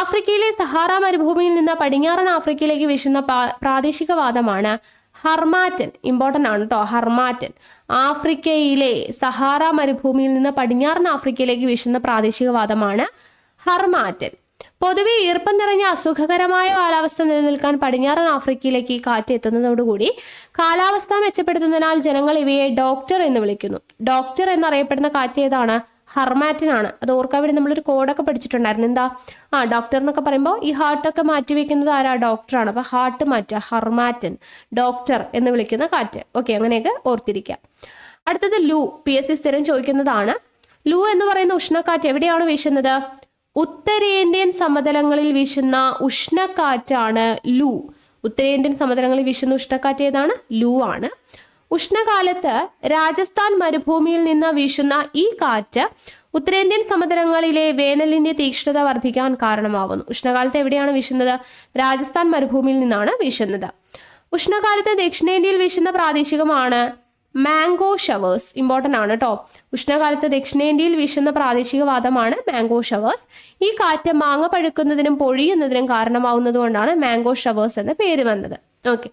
ആഫ്രിക്കയിലെ സഹാറ മരുഭൂമിയിൽ നിന്ന് പടിഞ്ഞാറൻ ആഫ്രിക്കയിലേക്ക് വീശുന്ന പ്രാദേശികവാദമാണ് ഹർമാറ്റൻ. ഇമ്പോർട്ടന്റ് ആണ് കേട്ടോ. ഹർമാറ്റൻ ആഫ്രിക്കയിലെ സഹാറ മരുഭൂമിയിൽ നിന്ന് പടിഞ്ഞാറൻ ആഫ്രിക്കയിലേക്ക് വീശുന്ന പ്രാദേശികവാദമാണ് ഹർമാറ്റൻ. പൊതുവെ ഈർപ്പം നിറഞ്ഞ അസുഖകരമായ കാലാവസ്ഥ നിലനിൽക്കാൻ പടിഞ്ഞാറൻ ആഫ്രിക്കയിലേക്ക് ഈ കാറ്റ് എത്തുന്നതോടുകൂടി കാലാവസ്ഥ മെച്ചപ്പെടുത്തുന്നതിനാൽ ജനങ്ങൾ ഇവയെ ഡോക്ടർ എന്ന് വിളിക്കുന്നു. ഡോക്ടർ എന്നറിയപ്പെടുന്ന കാറ്റ് ഏതാണ്? ഹർമാറ്റൻ ആണ്. അത് ഓർക്കാൻ വേണ്ടി നമ്മളൊരു കോഡൊക്കെ പഠിച്ചിട്ടുണ്ടായിരുന്നു. എന്താ? ഡോക്ടർ എന്നൊക്കെ പറയുമ്പോൾ ഈ ഹാർട്ടൊക്കെ മാറ്റി വെക്കുന്നത് ആരാ? ഡോക്ടറാണ്. അപ്പൊ ഹാർട്ട് മാറ്റുക, ഹർമാറ്റൻ, ഡോക്ടർ എന്ന് വിളിക്കുന്ന കാറ്റ്. ഓക്കെ, അങ്ങനെയൊക്കെ ഓർത്തിരിക്കുക. അടുത്തത് ലൂ. PSC സ്ഥിരം ചോദിക്കുന്നതാണ്. ലൂ എന്ന് പറയുന്ന ഉഷ്ണക്കാറ്റ് എവിടെയാണ് വീശുന്നത്? ഉത്തരേന്ത്യൻ സമതലങ്ങളിൽ വീശുന്ന ഉഷ്ണക്കാറ്റാണ് ലൂ. ഉത്തരേന്ത്യൻ സമതലങ്ങളിൽ വീശുന്ന ഉഷ്ണക്കാറ്റ് ഏതാണ്? ലൂ ആണ്. ഉഷ്ണകാലത്ത് രാജസ്ഥാൻ മരുഭൂമിയിൽ നിന്ന് വീശുന്ന ഈ കാറ്റ് ഉത്തരേന്ത്യൻ സമതലങ്ങളിലെ വേനലിന്റെ തീക്ഷ്ണത വർദ്ധിക്കാൻ കാരണമാകുന്നു. ഉഷ്ണകാലത്ത് എവിടെയാണ് വീശുന്നത്? രാജസ്ഥാൻ മരുഭൂമിയിൽ നിന്നാണ് വീശുന്നത്. ഉഷ്ണകാലത്ത് ദക്ഷിണേന്ത്യയിൽ വീശുന്ന പ്രാദേശികമാണ് മാംഗോ ഷവേഴ്സ്. ഇമ്പോർട്ടന്റ് ആണ് കേട്ടോ. ഉഷ്ണകാലത്ത് ദക്ഷിണേന്ത്യയിൽ വീശുന്ന പ്രാദേശികവാദമാണ് മാംഗോ ഷവേഴ്സ്. ഈ കാറ്റ് മാങ്ങ പഴുക്കുന്നതിനും പൊഴിയുന്നതിനും കാരണമാവുന്നതുകൊണ്ടാണ് മാംഗോ ഷവേഴ്സ് എന്ന പേര് വന്നത്. ഓക്കെ,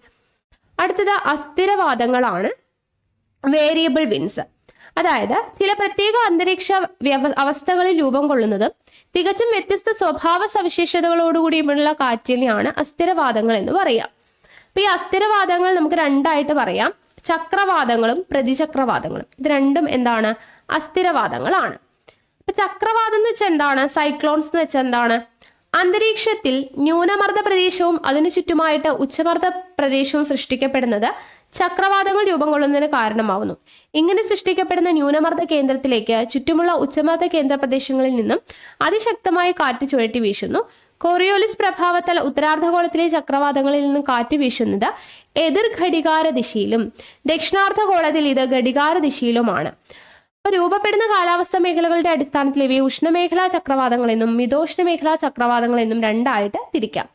അടുത്തത് അസ്ഥിരവാദങ്ങളാണ്. Variable wins. അതായത് ചില പ്രത്യേക അന്തരീക്ഷ അവസ്ഥകളിൽ രൂപം കൊള്ളുന്നതും തികച്ചും വ്യത്യസ്ത സ്വഭാവ സവിശേഷതകളോടുകൂടിയുള്ള കാറ്റിനെയാണ് അസ്ഥിരവാദങ്ങൾ എന്ന് പറയാം. അപ്പൊ ഈ അസ്ഥിരവാദങ്ങൾ നമുക്ക് രണ്ടായിട്ട് പറയാം, ചക്രവാദങ്ങളും പ്രതിചക്രവാദങ്ങളും. ഇത് രണ്ടും എന്താണ്? അസ്ഥിരവാദങ്ങളാണ്. അപ്പൊ ചക്രവാദം എന്ന് വെച്ചാൽ എന്താണ്? സൈക്ലോൺസ് എന്ന് വെച്ചാൽ എന്താണ്? അന്തരീക്ഷത്തിൽ ന്യൂനമർദ്ദ പ്രദേശവും അതിനു ചുറ്റുമായിട്ട് ഉച്ചമർദ്ദ പ്രദേശവും സൃഷ്ടിക്കപ്പെടുന്നത് ചക്രവാതങ്ങൾ രൂപം കൊള്ളുന്നതിന് കാരണമാവുന്നു. ഇങ്ങനെ സൃഷ്ടിക്കപ്പെടുന്ന ന്യൂനമർദ്ദ കേന്ദ്രത്തിലേക്ക് ചുറ്റുമുള്ള ഉച്ചമർദ്ദ കേന്ദ്ര പ്രദേശങ്ങളിൽ നിന്നും അതിശക്തമായ കാറ്റ് ചുഴറ്റി വീശുന്നു. കോറിയോലിസ് പ്രഭാവത്താൽ ഉത്തരാർദ്ധഗോളത്തിലെ ചക്രവാതങ്ങളിൽ നിന്നും കാറ്റ് വീശുന്നത് എതിർ ഘടികാര ദിശയിലും ദക്ഷിണാർദ്ധഗോളത്തിൽ ഇത് ഘടികാര ദിശയിലുമാണ്. രൂപപ്പെടുന്ന കാലാവസ്ഥ മേഖലകളുടെ അടിസ്ഥാനത്തിൽ ഇവയെ ഉഷ്ണമേഖലാ ചക്രവാതങ്ങളെന്നും മിതോഷ്ണ മേഖലാ ചക്രവാതങ്ങളെന്നും രണ്ടായിട്ട് തിരിക്കാം.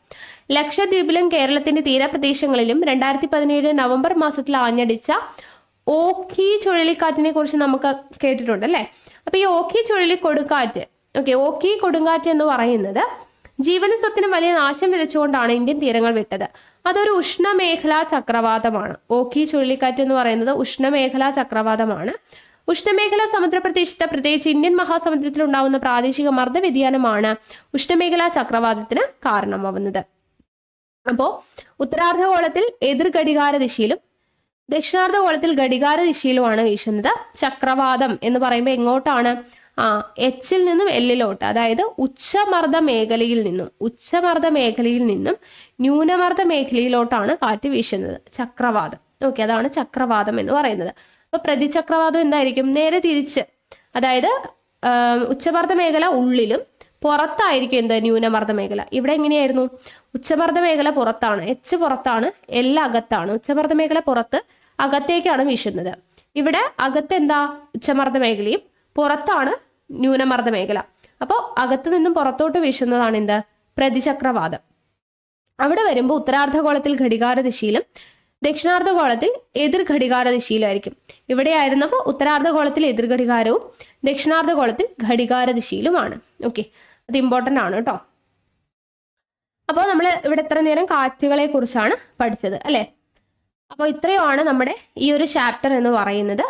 ലക്ഷദ്വീപിലും കേരളത്തിന്റെ തീരപ്രദേശങ്ങളിലും 2017 നവംബർ മാസത്തിൽ ആഞ്ഞടിച്ച ഓഖി ചുഴലിക്കാറ്റിനെ കുറിച്ച് നമുക്ക് കേട്ടിട്ടുണ്ട് അല്ലെ. അപ്പൊ ഈ ഓഖി ചുഴലിക്കൊടുങ്കാറ്റ് ഓഖി കൊടുങ്കാറ്റ് എന്ന് പറയുന്നത് ജീവന സ്വത്തിന് വലിയ നാശം വിതച്ചുകൊണ്ടാണ് ഇന്ത്യൻ തീരങ്ങൾ വിട്ടത്. അതൊരു ഉഷ്ണമേഖലാ ചക്രവാതമാണ്. ഓഖി ചുഴലിക്കാറ്റ് എന്ന് പറയുന്നത് ഉഷ്ണമേഖലാ ചക്രവാതമാണ്. ഉഷ്ണമേഖലാ സമുദ്രപ്രദേശത്ത് പ്രത്യേകിച്ച് ഇന്ത്യൻ മഹാസമുദ്രത്തിൽ ഉണ്ടാവുന്ന പ്രാദേശിക മർദ്ദ വ്യതിയാനമാണ് ഉഷ്ണമേഖലാ ചക്രവാതത്തിന് കാരണമാവുന്നത്. അപ്പോ ഉത്തരാർദ്ധഗോളത്തിൽ എതിർ ഘടികാര ദിശയിലും ദക്ഷിണാർദ്ധഗോളത്തിൽ ഘടികാര ദിശയിലുമാണ് വീശുന്നത്. ചക്രവാതം എന്ന് പറയുമ്പോൾ എങ്ങോട്ടാണ്? എച്ചിൽ നിന്നും എല്ലിലോട്ട്, അതായത് ഉച്ചമർദ്ദ മേഖലയിൽ നിന്നും ന്യൂനമർദ്ദ മേഖലയിലോട്ടാണ് കാറ്റ് വീശുന്നത്. ചക്രവാതം. അതാണ് ചക്രവാതം എന്ന് പറയുന്നത്. അപ്പൊ പ്രതിചക്രവാതം എന്തായിരിക്കും? നേരെ തിരിച്ച്, അതായത് ഉച്ചമർദ്ദ മേഖല ഉള്ളിലും പുറത്തായിരിക്കും എന്ത്? ന്യൂനമർദ്ദ മേഖല. ഇവിടെ എങ്ങനെയായിരുന്നു? ഉച്ചമർദ്ദ മേഖല പുറത്താണ്, എച്ച് പുറത്താണ്, എല്ലാം അകത്താണ്. ഉച്ചമർദ്ദ മേഖല പുറത്ത് അകത്തേക്കാണ് വീശുന്നത്. ഇവിടെ അകത്ത് എന്താ? ഉച്ചമർദ്ദ മേഖലയും പുറത്താണ് ന്യൂനമർദ്ദ മേഖല. അപ്പോൾ അകത്ത് നിന്നും പുറത്തോട്ട് വീശുന്നതാണ് എന്ത്? പ്രതിചക്രവാതം. അവിടെ വരുമ്പോൾ ഉത്തരാർദ്ധഗോളത്തിൽ ഘടികാര ദിശയിലും ദക്ഷിണാർദ്ധഗോളത്തിൽ എതിർ ഘടികാര ദിശയിലായിരിക്കും. ഇവിടെ ആയിരുന്നപ്പോൾ ഉത്തരാർദ്ധഗോളത്തിൽ എതിർ ഘടികാരവും ദക്ഷിണാർദ്ധഗോളത്തിൽ ഘടികാര ദിശയിലുമാണ്. അത് ഇമ്പോർട്ടൻ്റ് ആണ് കേട്ടോ. അപ്പോൾ നമ്മൾ ഇവിടെ ഇത്ര നേരം കാറ്റുകളെ കുറിച്ചാണ് പഠിച്ചത് അല്ലെ. അപ്പോൾ ഇത്രയുമാണ് നമ്മുടെ ഈ ഒരു ചാപ്റ്റർ എന്ന് പറയുന്നത്.